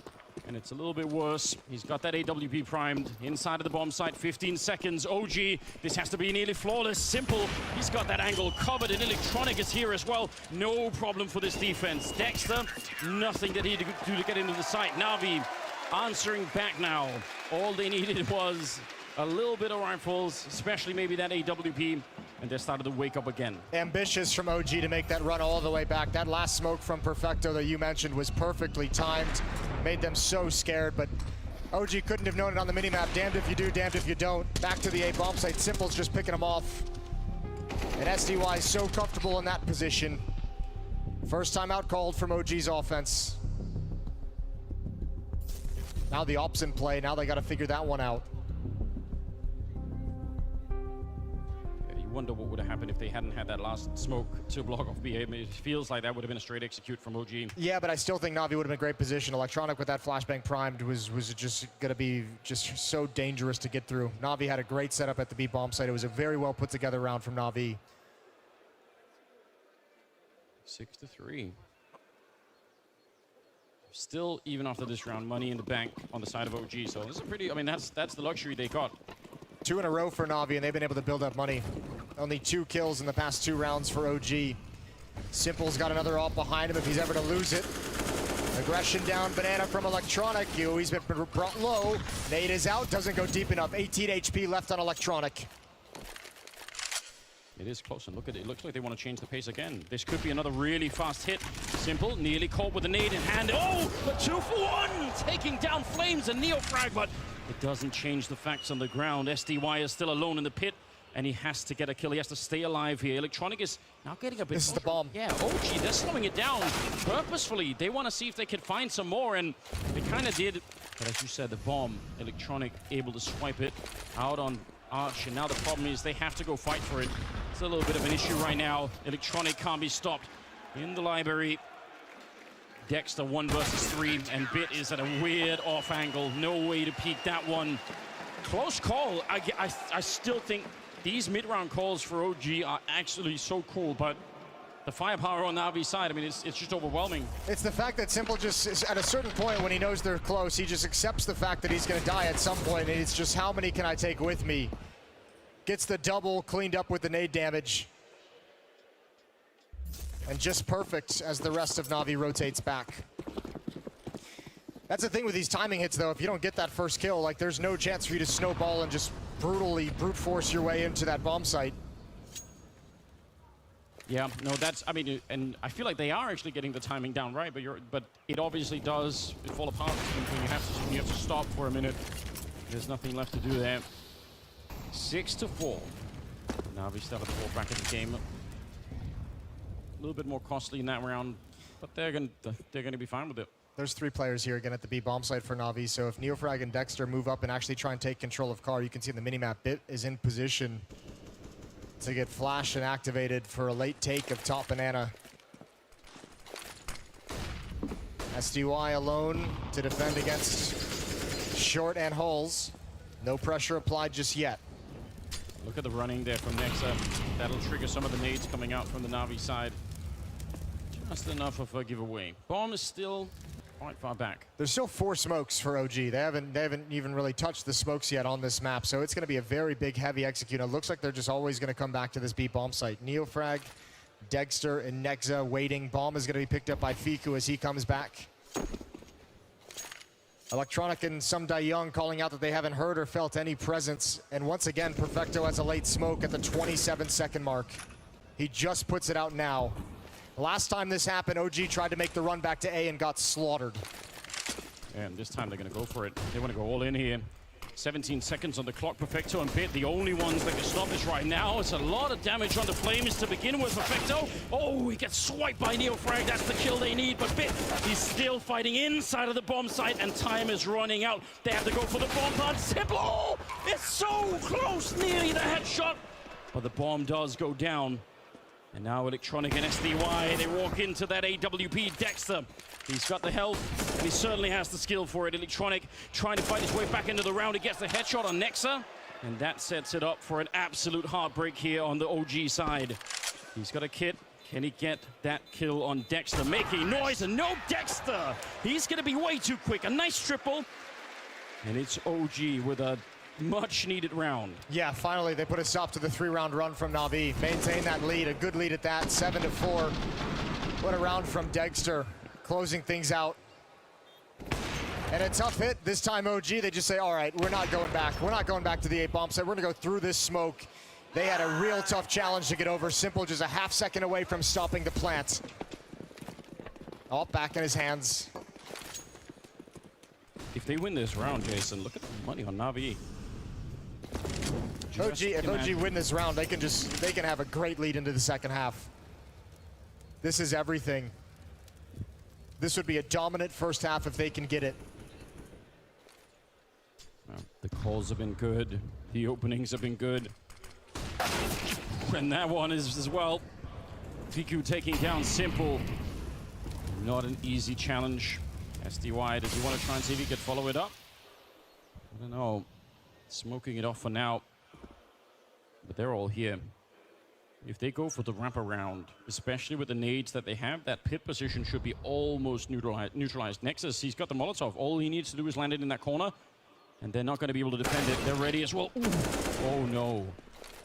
And it's a little bit worse. He's got that AWP primed inside of the bomb site. 15 seconds. OG, this has to be nearly flawless. Simple, he's got that angle covered, and Electronic is here as well. No problem for this defense. Dexter, nothing that he could do to get into the site. Na'Vi answering back now. All they needed was a little bit of rifles, especially maybe that AWP, and they started to wake up again. Ambitious from OG to make that run all the way back. That last smoke from Perfecto that you mentioned was perfectly timed. Made them so scared, but OG couldn't have known it on the minimap. Damned if you do, damned if you don't. Back to the A bomb site. Simple's just picking them off. And SDY is so comfortable in that position. First time out called from OG's offense. Now the ops in play. Now they got to figure that one out. Yeah, you wonder what would have happened if they hadn't had that last smoke to block off BA. I mean, it feels like that would have been a straight execute from OG. Yeah, but I still think Navi would have been in great position. Electronic with that flashbang primed was just going to be just so dangerous to get through. Navi had a great setup at the B bomb site. It was a very well put together round from Navi. 6-3. Still, even after this round, money in the bank on the side of OG. So this is a pretty, I mean, that's the luxury they got. 2 in a row for Navi, and they've been able to build up money. Only 2 kills in the past 2 rounds for OG. Simple's got another op behind him if he's ever to lose it. Aggression down, Banana from Electronic. He's been brought low. Nade is out, doesn't go deep enough. 18 HP left on Electronic. It is close, and look at it. It looks like they want to change the pace again. This could be another really fast hit. Simple, nearly caught with a nade in hand. Oh, but 2 for 1! Taking down Flames and Neofrag, but it doesn't change the facts on the ground. SDY is still alone in the pit, and he has to get a kill. He has to stay alive here. Electronic is now getting a bit... This is the bomb. Yeah, OG, they're slowing it down purposefully. They want to see if they can find some more, and they kind of did. But as you said, the bomb, Electronic able to swipe it out on Arch, and now the problem is they have to go fight for it. It's a little bit of an issue right now. Electronic can't be stopped in the library. Dexter 1 versus 3, and Bit is at a weird off angle. No way to peek that one. Close call. I still think these mid-round calls for OG are actually so cool, but the firepower on Navi's side, I mean, it's just overwhelming. It's the fact that Simple just, at a certain point when he knows they're close, he just accepts the fact that he's going to die at some point, and it's just how many can I take with me? Gets the double cleaned up with the nade damage. And just perfect as the rest of Navi rotates back. That's the thing with these timing hits, though. If you don't get that first kill, like, there's no chance for you to snowball and just brutally brute force your way into that bomb site. Yeah, no, that's, I mean, and I feel like they are actually getting the timing down right, but it obviously does fall apart when you have to stop for a minute. There's nothing left to do there. 6-4. Navi still have the ball back in the game. A little bit more costly in that round, but they're gonna be fine with it. There's 3 players here again at the B bomb site for Navi, so if Neofrag and Dexter move up and actually try and take control of Car, you can see in the minimap, Bit is in position to get flashed and activated for a late take of top Banana. SDY alone to defend against Short and Hulls. No pressure applied just yet. Look at the running there from Nexa. That'll trigger some of the nades coming out from the Navi side. Just enough of a giveaway. Bomb is still quite far back. There's still 4 smokes for OG. They haven't even really touched the smokes yet on this map, so it's going to be a very big, heavy execute. It looks like they're just always going to come back to this B bomb site. Neofrag, Dexter, and Nexa waiting. Bomb is going to be picked up by Fiku as he comes back. Electronic and some Young calling out that they haven't heard or felt any presence. And once again, Perfecto has a late smoke at the 27-second mark. He just puts it out now. Last time this happened, OG tried to make the run back to A and got slaughtered. And this time they're going to go for it. They want to go all in here. 17 seconds on the clock. Perfecto and Bit, the only ones that can stop this right now. It's a lot of damage on the Flames to begin with. Perfecto, oh, he gets swiped by Neofrag. That's the kill they need. But Bit, he's still fighting inside of the bomb site, and time is running out. They have to go for the bomb plant. Simple, oh, it's so close, nearly the headshot. But the bomb does go down. And now Electronic and SDY, they walk into that AWP. Dexter, he's got the health, and he certainly has the skill for it. Electronic trying to fight his way back into the round. He gets the headshot on Nexa, and that sets it up for an absolute heartbreak here on the OG side. He's got a kit. Can he get that kill on Dexter? Making noise, and no Dexter! He's gonna be way too quick. A nice triple, and it's OG with a much-needed round. Yeah, finally they put a stop to the 3-round run from Navi. Maintain that lead, a good lead at that, 7-4. What a round from Dexter, closing things out. And a tough hit, this time OG, they just say, all right, we're not going back. We're not going back to the A bomb site. We're gonna go through this smoke. They had a real tough challenge to get over. Simple just a half second away from stopping the plant. Oh, back in his hands. If they win this round, Jason, look at the money on Navi. If OG win this round, they can have a great lead into the second half. This is everything. This would be a dominant first half if they can get it. The calls have been good. The openings have been good. And that one is as well. Fiku taking down Simple. Not an easy challenge. SDY, does he want to try and see if he could follow it up? I don't know. Smoking it off for now. But they're all here. If they go for the wraparound, especially with the nades that they have, that pit position should be almost neutralized. Nexus, he's got the Molotov. All he needs to do is land it in that corner, and they're not going to be able to defend it. They're ready as well. Ooh. Oh, no.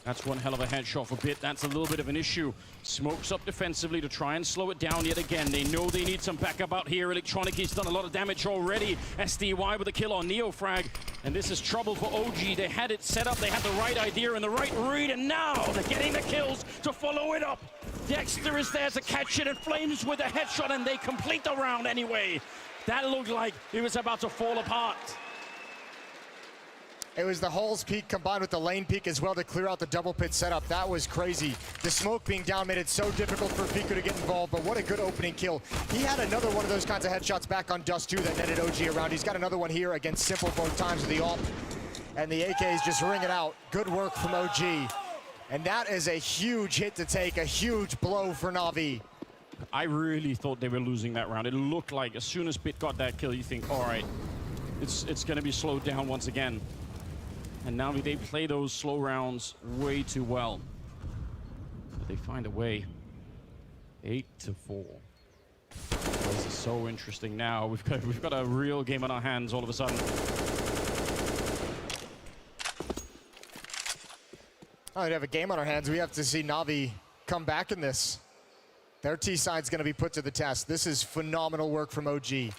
That's one hell of a headshot for Bit. That's a little bit of an issue. Smokes up defensively to try and slow it down yet again. They know they need some backup out here. Electronic, he's done a lot of damage already. SDY with a kill on Neofrag. And this is trouble for OG. They had it set up. They had the right idea and the right read. And now they're getting the kills to follow it up. Dexter is there to catch it, and Flames with a headshot, and they complete the round anyway. That looked like it was about to fall apart. It was the Halls peak combined with the lane peak as well to clear out the double pit setup. That was crazy. The smoke being down made it so difficult for Fiku to get involved, but what a good opening kill. He had another one of those kinds of headshots back on Dust 2 that netted OG around. He's got another one here against Simple both times with the AWP. And the AK is just ringing out. Good work from OG. And that is a huge hit to take, a huge blow for Na'Vi. I really thought they were losing that round. It looked like as soon as Bit got that kill, you think, all right, it's going to be slowed down once again. And now they play those slow rounds way too well. But they find a way. 8-4. This is so interesting now. We've got a real game on our hands all of a sudden. Oh, we have a game on our hands. We have to see Na'Vi come back in this. Their T side's going to be put to the test. This is phenomenal work from OG.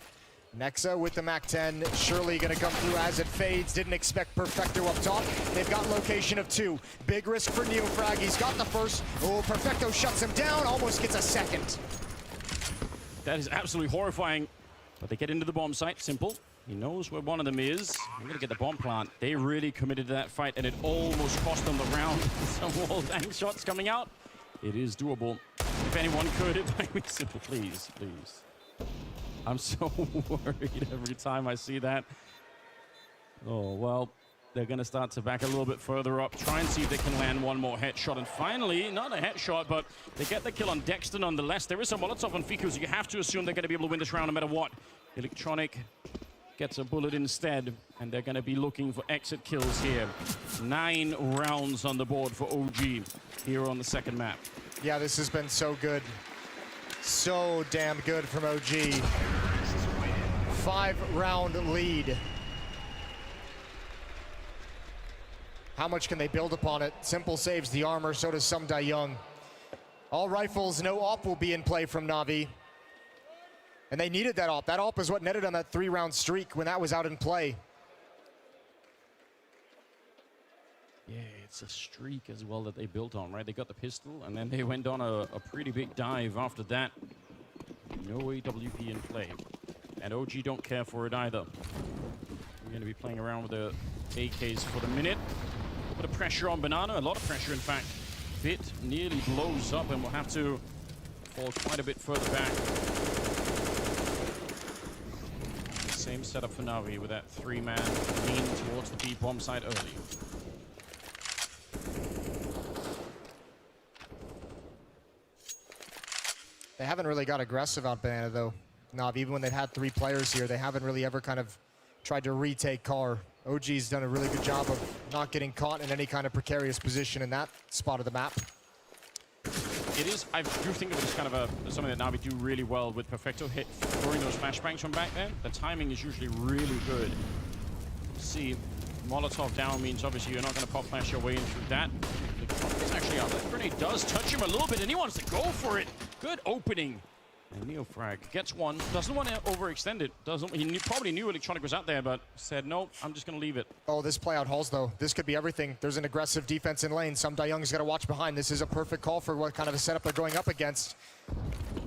Nexa with the MAC-10, surely going to come through as it fades. Didn't expect Perfecto up top. They've got location of 2. Big risk for Neofrag. He's got the first. Oh, Perfecto shuts him down, almost gets a second. That is absolutely horrifying. But they get into the bomb site. Simple. He knows where one of them is. I'm going to get the bomb plant. They really committed to that fight, and it almost cost them the round. Some wall dang shots coming out. It is doable. If anyone could, it might be Simple. Please, please. I'm so worried every time I see that. Oh, well, they're going to start to back a little bit further up, try and see if they can land one more headshot. And finally, not a headshot, but they get the kill on Dexter nonetheless. There is a Molotov on Fiku, so you have to assume they're going to be able to win this round no matter what. Electronic gets a bullet instead, and they're going to be looking for exit kills here. 9 rounds on the board for OG here on the second map. Yeah, this has been so good. So damn good from OG. 5-round lead. How much can they build upon it? Simple saves the armor, so does some Young. All rifles, no AWP will be in play from Na'Vi. And they needed that AWP. That AWP is what netted on that 3-round streak when that was out in play. Yeah, it's a streak as well that they built on, right? They got the pistol, and then they went on a pretty big dive after that. No AWP in play. And OG don't care for it either. We're going to be playing around with the AKs for the minute. A bit of pressure on Banana, a lot of pressure, in fact. Bit nearly blows up, and we'll have to fall quite a bit further back. Same setup for Navi with that 3-man lean towards the B bomb site early. They haven't really got aggressive on Banana, though. Nav, even when they've had 3 players here, they haven't really ever kind of tried to retake car. OG's done a really good job of not getting caught in any kind of precarious position in that spot of the map. It is, I do think it was kind of something that Navi do really well with Perfecto hit throwing those flashbangs from back there. The timing is usually really good. See, Molotov down means obviously you're not going to pop flash your way in through that. It's actually out. That grenade does touch him a little bit, and he wants to go for it. Good opening. And Neofrag gets one. Doesn't want to overextend it. He probably knew Electronic was out there, but said, no, I'm just going to leave it. Oh, this play out Halls, though. This could be everything. There's an aggressive defense in lane. Some Young's got to watch behind. This is a perfect call for what kind of a setup they're going up against.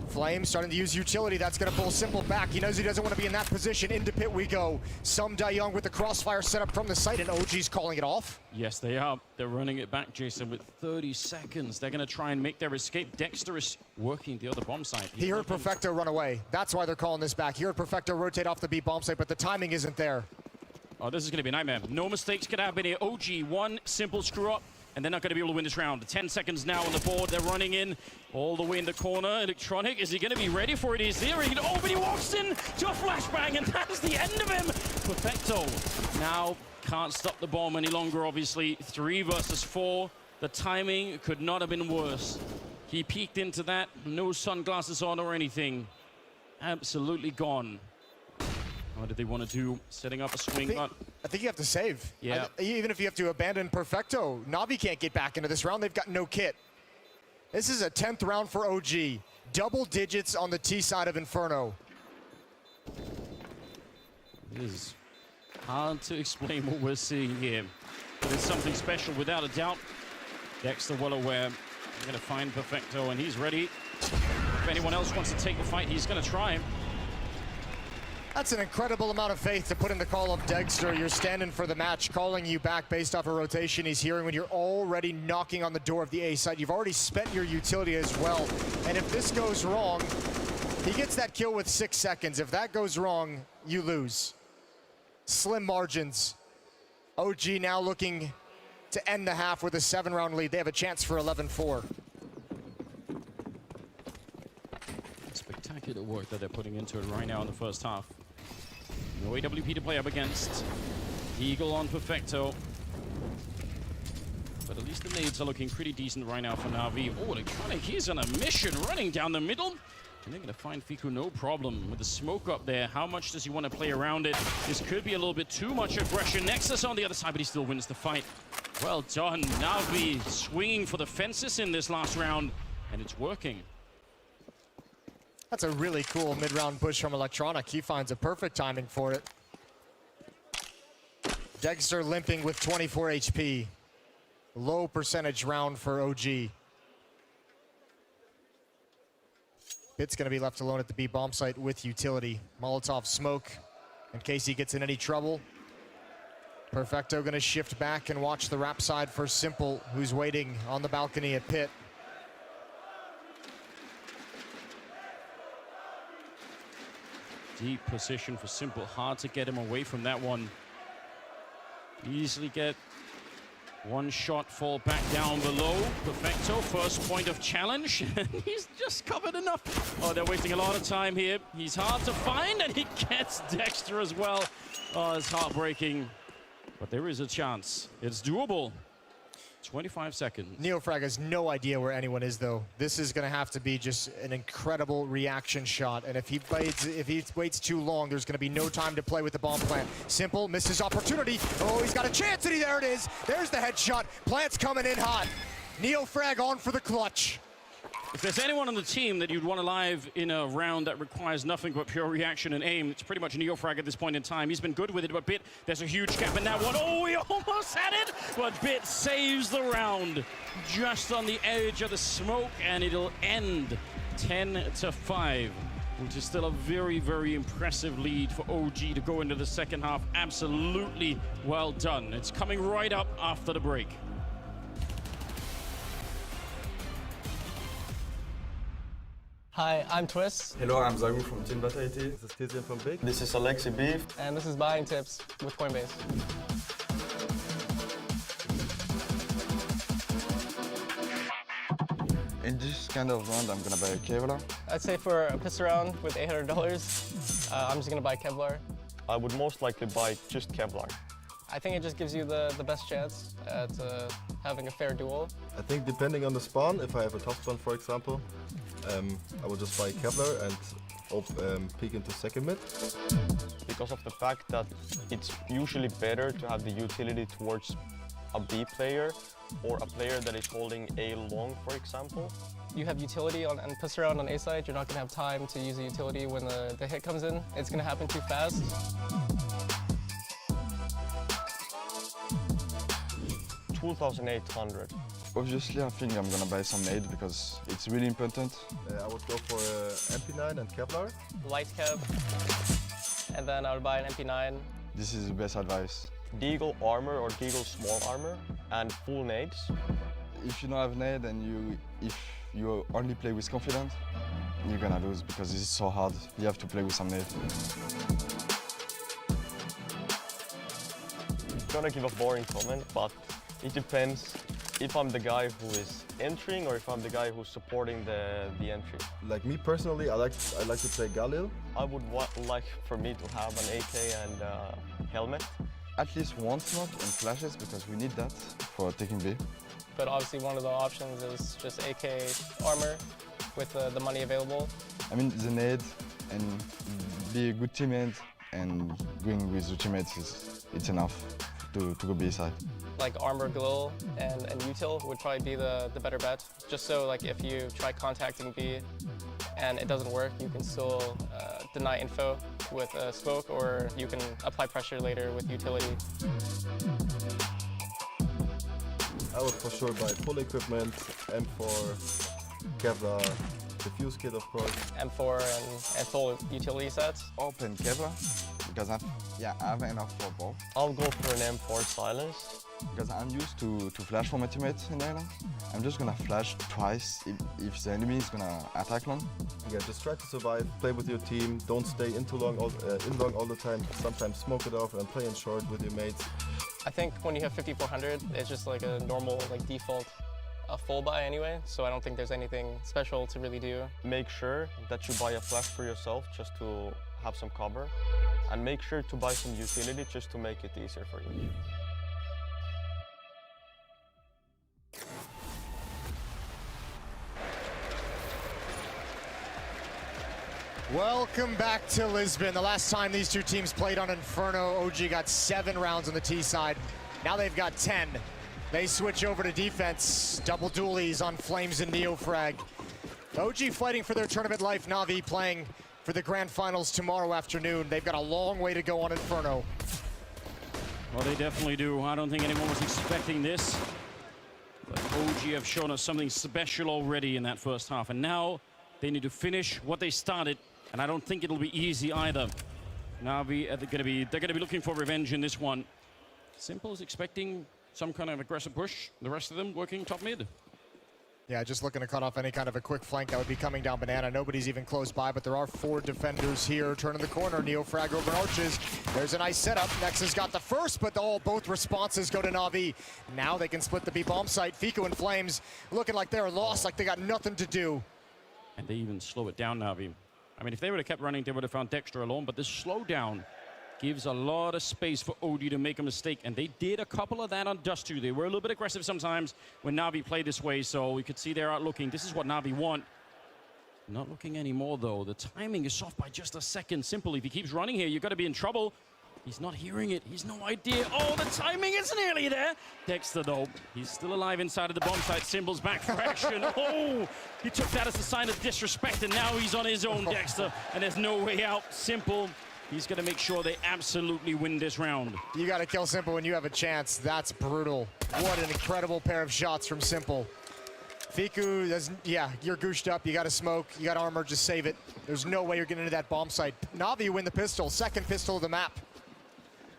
Flame starting to use utility. That's going to pull Simple back. He knows he doesn't want to be in that position. Into pit we go. Some Young with the crossfire setup from the site, and OG's calling it off. Yes, they are. They're running it back, Jason, with 30 seconds. They're going to try and make their escape. Dexter is working the other bomb site. He heard Perfecto run away. That's why they're calling this back. He heard Perfecto rotate off the B bomb site, but the timing isn't there. Oh, this is going to be a nightmare. No mistakes could happen here. OG, one simple screw up, and they're not going to be able to win this round. 10 seconds now on the board. They're running in all the way in the corner. Electronic, is he going to be ready for it? He's there. Oh, but he walks in to a flashbang, and that's the end of him. Perfecto now can't stop the bomb any longer, obviously. 3 versus 4. The timing could not have been worse. He peeked into that. No sunglasses on or anything. Absolutely gone. What did they want to do? Setting up a swing. I think you have to save. Yeah. Even if you have to abandon Perfecto, Navi can't get back into this round. They've got no kit. This is a 10th round for OG. Double digits on the T side of Inferno. It is hard to explain what we're seeing here, but it's something special without a doubt. Dexter well aware. He's going to find Perfecto, and he's ready. If anyone else wants to take the fight, he's going to try. That's an incredible amount of faith to put in the call of Dexter. You're standing for the match, calling you back based off a rotation he's hearing when you're already knocking on the door of the A site. You've already spent your utility as well. And if this goes wrong, he gets that kill with 6 seconds. If that goes wrong, you lose. Slim margins. OG now looking to end the half with a 7-round lead. They have a chance for 11-4. Spectacular work that they're putting into it right now in the first half. No AWP to play up against. Eagle on Perfecto. But at least the nades are looking pretty decent right now for Navi. Oh, Electronic, he's on a mission running down the middle. And they're going to find Fiku no problem with the smoke up there. How much does he want to play around it? This could be a little bit too much aggression. Nexus on the other side, but he still wins the fight. Well done. Navi swinging for the fences in this last round, and it's working. That's a really cool mid-round push from Electronic. He finds a perfect timing for it. Dexter limping with 24 HP. Low percentage round for OG. Bit's gonna be left alone at the B bomb site with utility. Molotov smoke in case he gets in any trouble. Perfecto gonna shift back and watch the wrap side for Simple, who's waiting on the balcony at pit. Deep position for Simple. Hard to get him away from that one. Easily get one shot, fall back down below. Perfecto, first point of challenge. He's just covered enough. Oh, they're wasting a lot of time here. He's hard to find, and he gets Dexter as well. Oh, it's heartbreaking. But there is a chance. It's doable. 25 seconds. Neofrag has no idea where anyone is, though. This is going to have to be just an incredible reaction shot. And if he waits too long, there's going to be no time to play with the bomb plant. Simple misses opportunity. Oh, he's got a chance, and there it is. There's the headshot. Plant's coming in hot. Neofrag on for the clutch. If there's anyone on the team that you'd want to live in a round that requires nothing but pure reaction and aim, it's pretty much Neofrag at this point in time. He's been good with it, but Bit, there's a huge gap in that one. Oh, he almost had it, but Bit saves the round just on the edge of the smoke, and it'll end 10-5, which is still a very, very impressive lead for OG to go into the second half. Absolutely well done. It's coming right up after the break. Hi, I'm Twist. Hello, I'm Zagu from Team Vitality. This is Tizian from Big. This is Alexi Beef. And this is Buying Tips with Coinbase. In this kind of round, I'm gonna buy a Kevlar. I'd say for a piss around with $800, I'm just gonna buy Kevlar. I would most likely buy just Kevlar. I think it just gives you the best chance at having a fair duel. I think depending on the spawn, if I have a top spawn, for example, I will just buy Kevlar and peek into second mid. Because of the fact that it's usually better to have the utility towards a B player or a player that is holding A long, for example. You have utility on and piss around on A side, you're not gonna have time to use the utility when the hit comes in. It's gonna happen too fast. $2,800. Obviously, I think I'm gonna buy some nade because it's really important. I would go for MP9 and Kevlar. Light Kev, and then I would buy an MP9. This is the best advice. Deagle armor or Deagle small armor and full nades. If you don't have nade and if you only play with confident, you're gonna lose because it's so hard. You have to play with some nade. gonna give a boring comment, but it depends if I'm the guy who is entering or if I'm the guy who's supporting the entry. Like me personally, I like to play Galil. I would like for me to have an AK and helmet. At least one smoke and flashes, because we need that for taking B. But obviously one of the options is just AK armor with the money available. I mean, the nade and be a good teammate and going with the teammates it's enough to go B side. Like armor glil and util would probably be the better bet. Just so like if you try contacting B and it doesn't work, you can still deny info with smoke, or you can apply pressure later with utility. I would for sure buy full equipment, M4, Kevlar, the fuse kit of course. M4 and full utility sets. Open Kevlar, because I have enough for both. I'll go for an M4 silence. Because I'm used to flash for my teammates in the island. I'm just gonna flash twice if the enemy is gonna attack long. Yeah, just try to survive, play with your team, don't stay in long all the time. Sometimes smoke it off and play in short with your mates. I think when you have 5400, it's just like a normal like default full buy anyway, so I don't think there's anything special to really do. Make sure that you buy a flash for yourself just to have some cover, and make sure to buy some utility just to make it easier for you. Welcome back to Lisbon. The last time these two teams played on Inferno, OG got 7 rounds on the T side. Now they've got 10. They switch over to defense. Double dualies on Flames and Neofrag. OG fighting for their tournament life. Navi playing for the grand finals tomorrow afternoon. They've got a long way to go on Inferno. Well, they definitely do. I don't think anyone was expecting this. But OG have shown us something special already in that first half. And now they need to finish what they started. And I don't think it'll be easy either. Navi, they're gonna be looking for revenge in this one. Simple is expecting some kind of aggressive push. The rest of them working top mid. Yeah, just looking to cut off any kind of a quick flank that would be coming down banana. Nobody's even close by, but there are 4 defenders here. Turning the corner, Neofrag over arches. There's a nice setup. Nexus got the first, but both responses go to Navi. Now they can split the B bomb site. Fiku and Flames looking like they're lost, like they got nothing to do. And they even slow it down, Navi. I mean, if they would have kept running, they would have found Dexter alone, but this slowdown gives a lot of space for OD to make a mistake, and they did a couple of that on Dust 2. They were a little bit aggressive sometimes when Navi played this way, so we could see they're out looking. This is what Navi want. Not looking anymore, though. The timing is off by just a second. Simple, if he keeps running here, you've got to be in trouble. He's not hearing it. He's no idea. Oh, the timing is nearly there. Dexter, though, he's still alive inside of the bomb site. Symbol's back for action. Oh, he took that as a sign of disrespect, and now he's on his own, Dexter, and there's no way out. Simple, he's going to make sure they absolutely win this round. You got to kill Simple when you have a chance. That's brutal. What an incredible pair of shots from Simple. Fiku, you're gooshed up. You got to smoke. You got armor. Just save it. There's no way you're getting into that bomb site. Navi win the pistol. Second pistol of the map.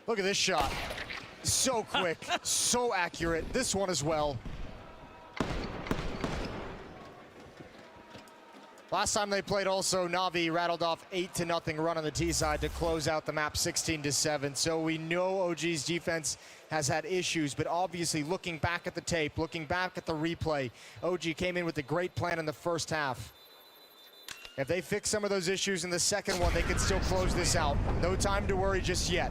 Look at this shot. So quick, so accurate. This one as well. Last time they played also, Navi rattled off 8-0 run on the T side to close out the map 16-7. So we know OG's defense has had issues, but obviously looking back at the tape, looking back at the replay, OG came in with a great plan in the first half. If they fix some of those issues in the second one, they can still close this out. No time to worry just yet.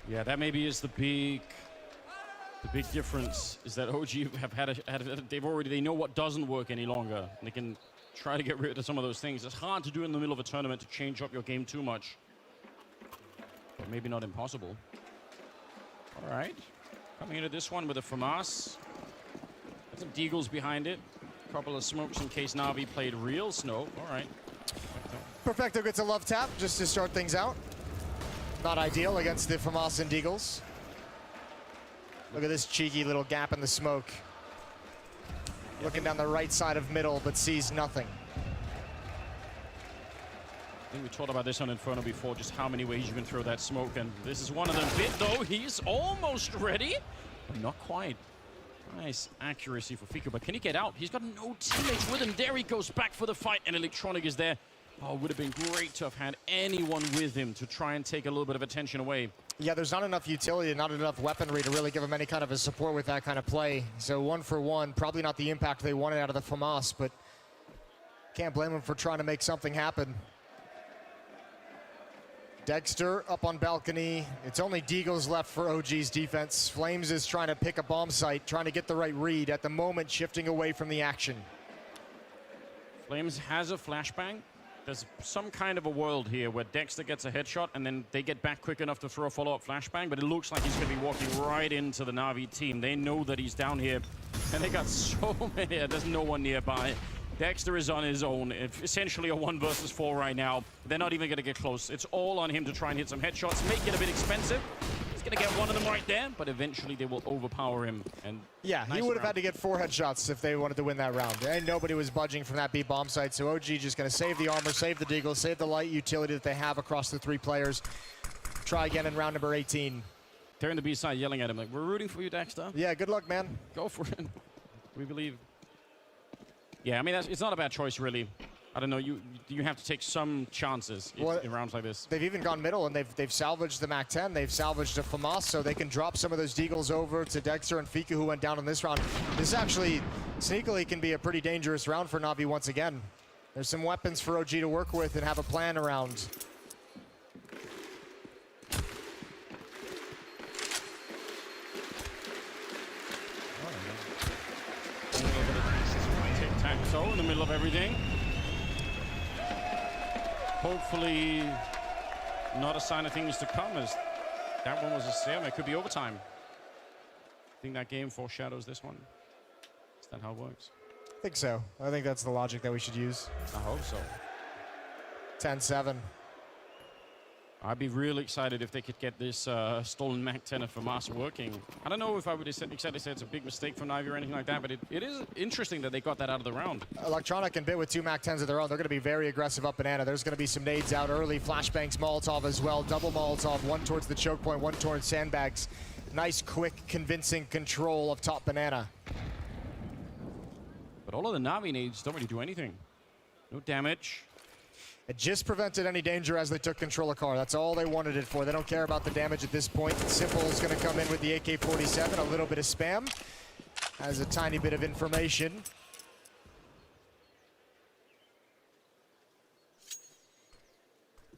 Yeah, that maybe is the big difference, is that OG have they know what doesn't work any longer, and they can try to get rid of some of those things. It's hard to do in the middle of a tournament to change up your game too much, but maybe not impossible. All right, coming into this one with a FAMAS. Got some Deagles behind it. A couple of smokes in case Navi played real snow. All right. Perfecto gets a love tap just to start things out. Not ideal against the FAMAS and Deagles. Look at this cheeky little gap in the smoke. Looking down the right side of middle, but sees nothing. I think we talked about this on Inferno before, just how many ways you can throw that smoke, and this is one of them. Bit though, he's almost ready, but not quite. Nice accuracy for Fiku, but can he get out? He's got no teammates with him. There he goes back for the fight, and Electronic is there Oh, it would have been great to have had anyone with him to try and take a little bit of attention away. Yeah, there's not enough utility, not enough weaponry to really give him any kind of a support with that kind of play. So 1 for 1, probably not the impact they wanted out of the FAMAS, but can't blame him for trying to make something happen. Dexter up on balcony. It's only Deagles left for OG's defense. Flames is trying to pick a bomb site, trying to get the right read. At the moment, shifting away from the action. Flames has a flashbang. There's some kind of a world here where Dexter gets a headshot and then they get back quick enough to throw a follow-up flashbang, but it looks like he's going to be walking right into the Na'Vi team. They know that he's down here, and they got so many. There's no one nearby. Dexter is on his own. It's essentially a 1 versus 4 right now. They're not even going to get close. It's all on him to try and hit some headshots, make it a bit expensive. He's going to get one of them right there, but eventually they will overpower him. And yeah, nice he would have round. had to get 4 headshots if they wanted to win that round. And nobody was budging from that B bomb site, so OG just going to save the armor, save the deagle, save the light utility that they have across the 3 players. Try again in round number 18. They're in the B side yelling at him like, we're rooting for you, Dexter. Yeah, good luck, man. Go for it. We believe. Yeah, I mean, it's not a bad choice, really. I don't know, you have to take some chances in rounds like this. They've even gone middle, and they've salvaged the MAC-10. They've salvaged a FAMAS, so they can drop some of those deagles over to Dexter and Fiku, who went down in this round. This actually, sneakily, can be a pretty dangerous round for Na'Vi once again. There's some weapons for OG to work with and have a plan around. So in the middle of everything. Hopefully not a sign of things to come, as that one was a stalemate. It could be overtime. I think that game foreshadows this one. Is that how it works? I think so. I think that's the logic that we should use. I hope so. 10-7. I'd be really excited if they could get this stolen MAC-10 of FAMAS working. I don't know if I would exactly say it's a big mistake from NAVI or anything like that, but it is interesting that they got that out of the round. Electronic and Bit with 2 MAC-10s of their own. They're going to be very aggressive up banana. There's going to be some nades out early. Flashbangs, Molotov as well. Double Molotov, 1 towards the choke point, 1 towards sandbags. Nice, quick, convincing control of top banana. But all of the NAVI nades don't really do anything. No damage. It just prevented any danger as they took control of car. That's all they wanted it for. They don't care about the damage at this point. Simple is going to come in with the AK-47, a little bit of spam. Has a tiny bit of information.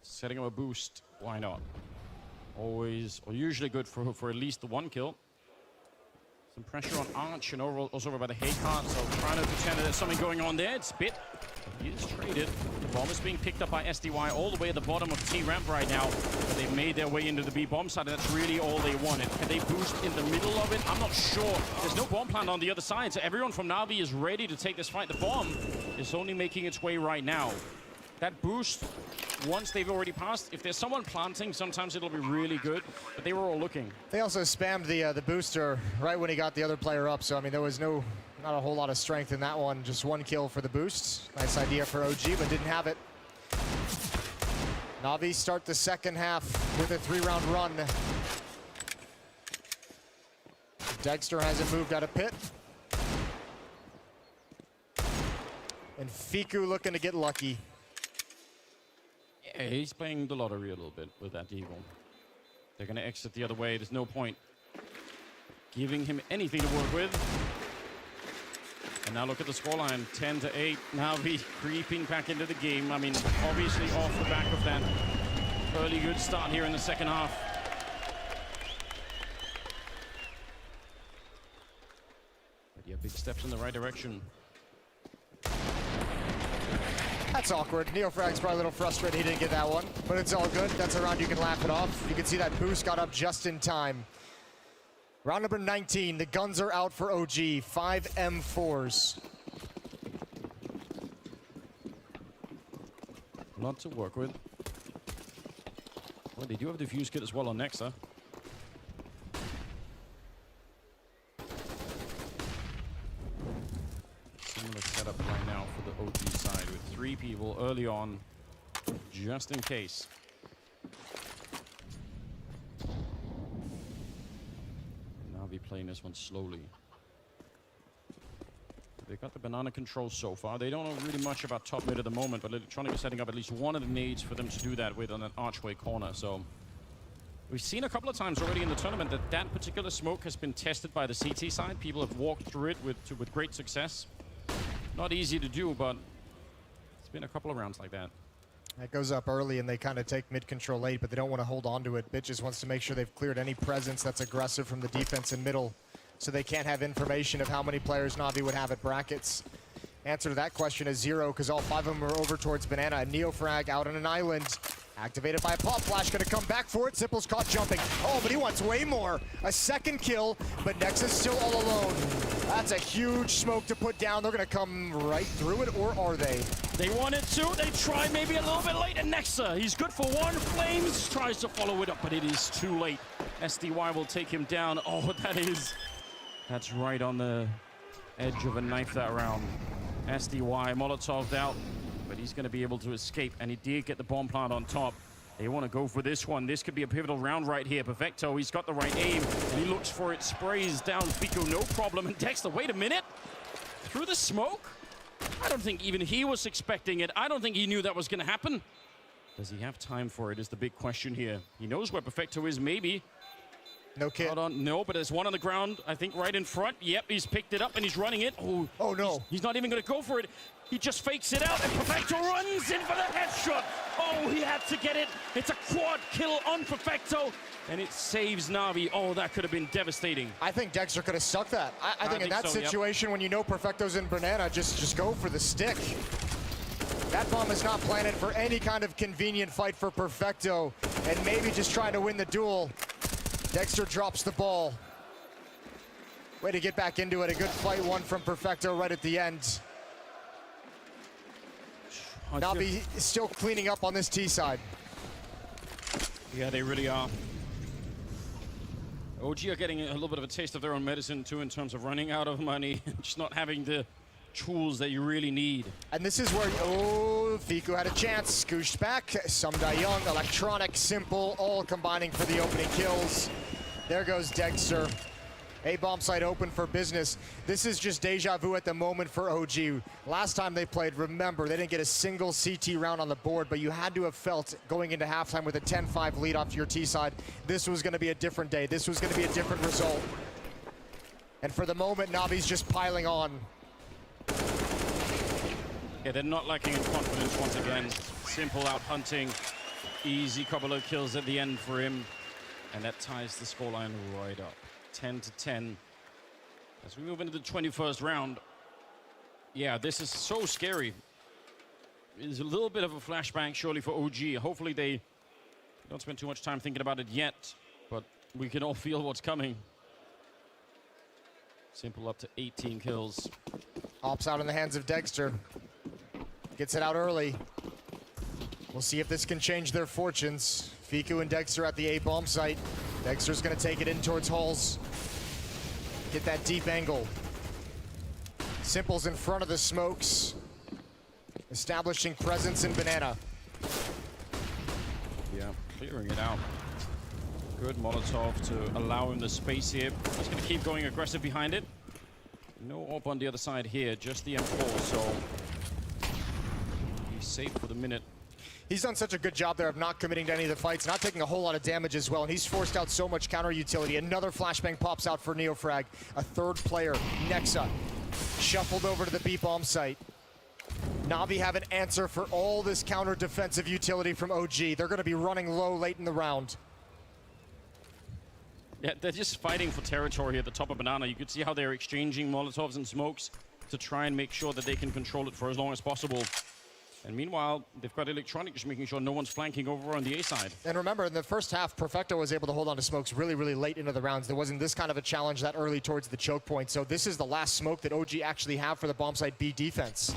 Setting him a boost, why not? Always, or usually good for at least the 1 kill. Some pressure on Arch and also over by the hay cart, so trying to pretend that there's something going on there. It's Bit. He is traded. The bomb is being picked up by SDY all the way at the bottom of T-ramp right now. They've made their way into the B bomb side, and that's really all they wanted. Can they boost in the middle of it? I'm not sure. There's no bomb plant on the other side, so everyone from Na'Vi is ready to take this fight. The bomb is only making its way right now. That boost, once they've already passed, if there's someone planting, sometimes it'll be really good, but they were all looking. They also spammed the booster right when he got the other player up, so I mean, there was not a whole lot of strength in that one. Just 1 kill for the boost. Nice idea for OG, but didn't have it. Na'Vi start the second half with a 3-round run. Dexter hasn't moved out of pit. And Fiku looking to get lucky. Yeah, he's playing the lottery a little bit with that eagle. They're going to exit the other way. There's no point giving him anything to work with. And now look at the scoreline, 10-8. Na'Vi creeping back into the game. I mean, obviously off the back of that early good start here in the second half. But yeah, big steps in the right direction. That's awkward. Neofrag's probably a little frustrated he didn't get that one, but it's all good. That's a round you can laugh it off. You can see that boost got up just in time. Round number 19, the guns are out for OG, 5 M4s. A lot to work with. Well, they do have the fuse kit as well on Nexa. Similar setup right now for the OG side with 3 people early on, just in case. Na'Vi playing this one slowly. They got the banana control so far. They don't know really much about top mid at the moment, but Electronic is setting up at least one of the nades for them to do that with on an archway corner. So we've seen a couple of times already in the tournament that that particular smoke has been tested by the CT side. People have walked through it with great success. Not easy to do, but it's been a couple of rounds like that. That goes up early, and they kind of take mid-control late, but they don't want to hold on to it. Bitches wants to make sure they've cleared any presence that's aggressive from the defense in middle, so they can't have information of how many players Navi would have at brackets. Answer to that question is 0, because all 5 of them are over towards Banana. And Neofrag out on an island, activated by a pop flash, gonna come back for it. Simple's caught jumping. Oh, but he wants way more. A second kill, but Nexus still all alone. That's a huge smoke to put down. They're gonna come right through it, or are they? They wanted to. They try maybe a little bit late. And Nexa, he's good for one. Flames tries to follow it up, but it is too late. SDY will take him down. Oh, that's right on the edge of a knife that round. SDY Molotov'd out, but he's going to be able to escape, and he did get the bomb plant on top. They want to go for this one. This could be a pivotal round right here. Perfecto, he's got the right aim, and he looks for it. Sprays down Fico, no problem. And Dexter, wait a minute. Through the smoke? I don't think even he was expecting it. I don't think he knew that was going to happen. Does he have time for it is the big question here. He knows where Perfecto is, maybe. No kid. Hold on, no, but there's one on the ground, I think right in front. Yep, he's picked it up and he's running it. Oh no. He's not even going to go for it. He just fakes it out, and Perfecto runs in for the headshot. Oh, he had to get it. It's a quad kill on Perfecto, and it saves Navi. Oh, that could have been devastating. I think Dexter could have stuck that. I think in that so, situation, when you know Perfecto's in Banana, just go for the stick. That bomb is not planted for any kind of convenient fight for Perfecto, and maybe just trying to win the duel. Dexter drops the ball. Way to get back into it. A good fight one from Perfecto right at the end. Navi is still cleaning up on this T side. Yeah, they really are. OG are getting a little bit of a taste of their own medicine too, in terms of running out of money, just not having the tools that you really need. And this is where, oh, Fiku had a chance. Scooshed back. Sumda Young, Electronic, Simple, all combining for the opening kills. There goes Dexter. A bomb site open for business. This is just deja vu at the moment for OG. Last time they played, remember, they didn't get a single CT round on the board, but you had to have felt going into halftime with a 10-5 lead off your T side, this was going to be a different day. This was going to be a different result. And for the moment, Navi's just piling on. Yeah, they're not lacking in confidence once again. Simple out hunting. Easy couple of kills at the end for him. And that ties the scoreline right up. 10-10. As we move into the 21st round. Yeah, this is so scary. It's a little bit of a flashback surely for OG. Hopefully they don't spend too much time thinking about it yet, but we can all feel what's coming. Simple up to 18 kills. Ops out in the hands of Dexter. Gets it out early. We'll see if this can change their fortunes. Fiku and Dexter at the A bomb site. Dexter's gonna take it in towards Halls. Get that deep angle. Simple's in front of the smokes. Establishing presence in Banana. Yeah, clearing it out. Good Molotov to allow him the space here. He's gonna keep going aggressive behind it. No AWP on the other side here, just the M4, so he's safe for the minute. He's done such a good job there of not committing to any of the fights, not taking a whole lot of damage as well, and he's forced out so much counter utility. Another flashbang pops out for Neofrag. A third player, Nexa, shuffled over to the B bomb site. Navi have an answer for all this counter defensive utility from OG. They're gonna be running low late in the round. Yeah, they're just fighting for territory at the top of Banana. You could see how they're exchanging Molotovs and smokes to try and make sure that they can control it for as long as possible. And meanwhile, they've got Electronic just making sure no one's flanking over on the A side. And remember, in the first half, Perfecto was able to hold on to smokes really, really late into the rounds. There wasn't this kind of a challenge that early towards the choke point. So this is the last smoke that OG actually have for the bomb site B defense.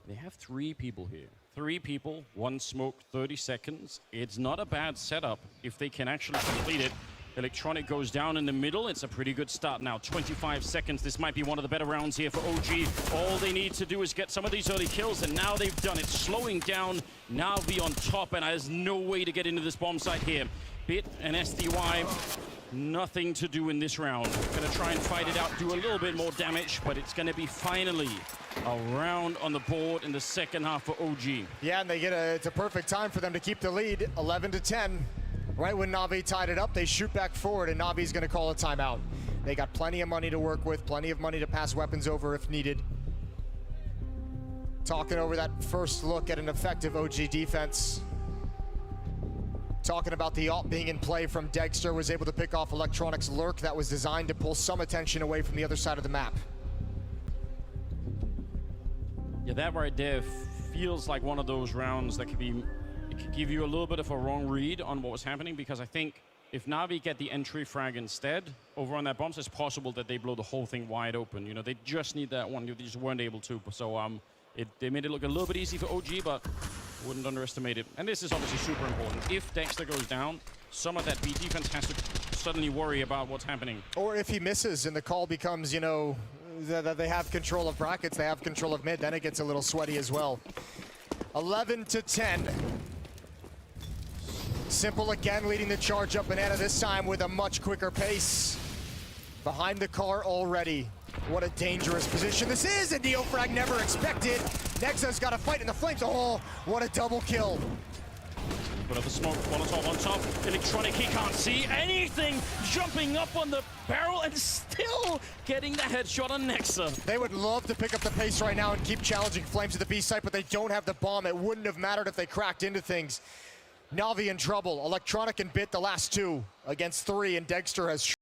They have 3 people here. 3 people, 1 smoke, 30 seconds. It's not a bad setup if they can actually complete it. Electronic goes down in the middle. It's a pretty good start now. 25 seconds. This might be one of the better rounds here for OG. All they need to do is get some of these early kills, and now they've done it. Slowing down, NAVI on top, and there's no way to get into this bomb site here. Bit and SDY nothing to do in this round. Gonna try and fight it out, do a little bit more damage, but it's gonna be finally a round on the board in the second half for OG. Yeah, and it's a perfect time for them to keep the lead, 11-10. Right when Navi tied it up, they shoot back forward, and Navi's gonna call a timeout. They got plenty of money to work with, plenty of money to pass weapons over if needed. Talking over that first look at an effective OG defense. Talking about the ult being in play from Dexter, was able to pick off Electronics' lurk that was designed to pull some attention away from the other side of the map. Yeah, that right there feels like one of those rounds that it could give you a little bit of a wrong read on what was happening, because I think if Navi get the entry frag instead over on that bombs, it's possible that they blow the whole thing wide open. You know, they just need that one. They just weren't able to. So they made it look a little bit easy for OG, but wouldn't underestimate it. And this is obviously super important. If Dexter goes down, some of that B defense has to suddenly worry about what's happening. Or if he misses and the call becomes, you know, that they have control of brackets, they have control of mid, then it gets a little sweaty as well. 11-10. Simple again leading the charge up, Banana this time with a much quicker pace. Behind the car already. What a dangerous position this is, and Neo frag never expected. Nexa's got to fight in the flames. Oh, what a double kill. Put up the smoke, Molotov on top. Electronic, he can't see anything. Jumping up on the barrel and still getting the headshot on Nexa. They would love to pick up the pace right now and keep challenging Flames at the B site, but they don't have the bomb. It wouldn't have mattered if they cracked into things. Navi in trouble. Electronic and Bit the last two against three, and Dexter has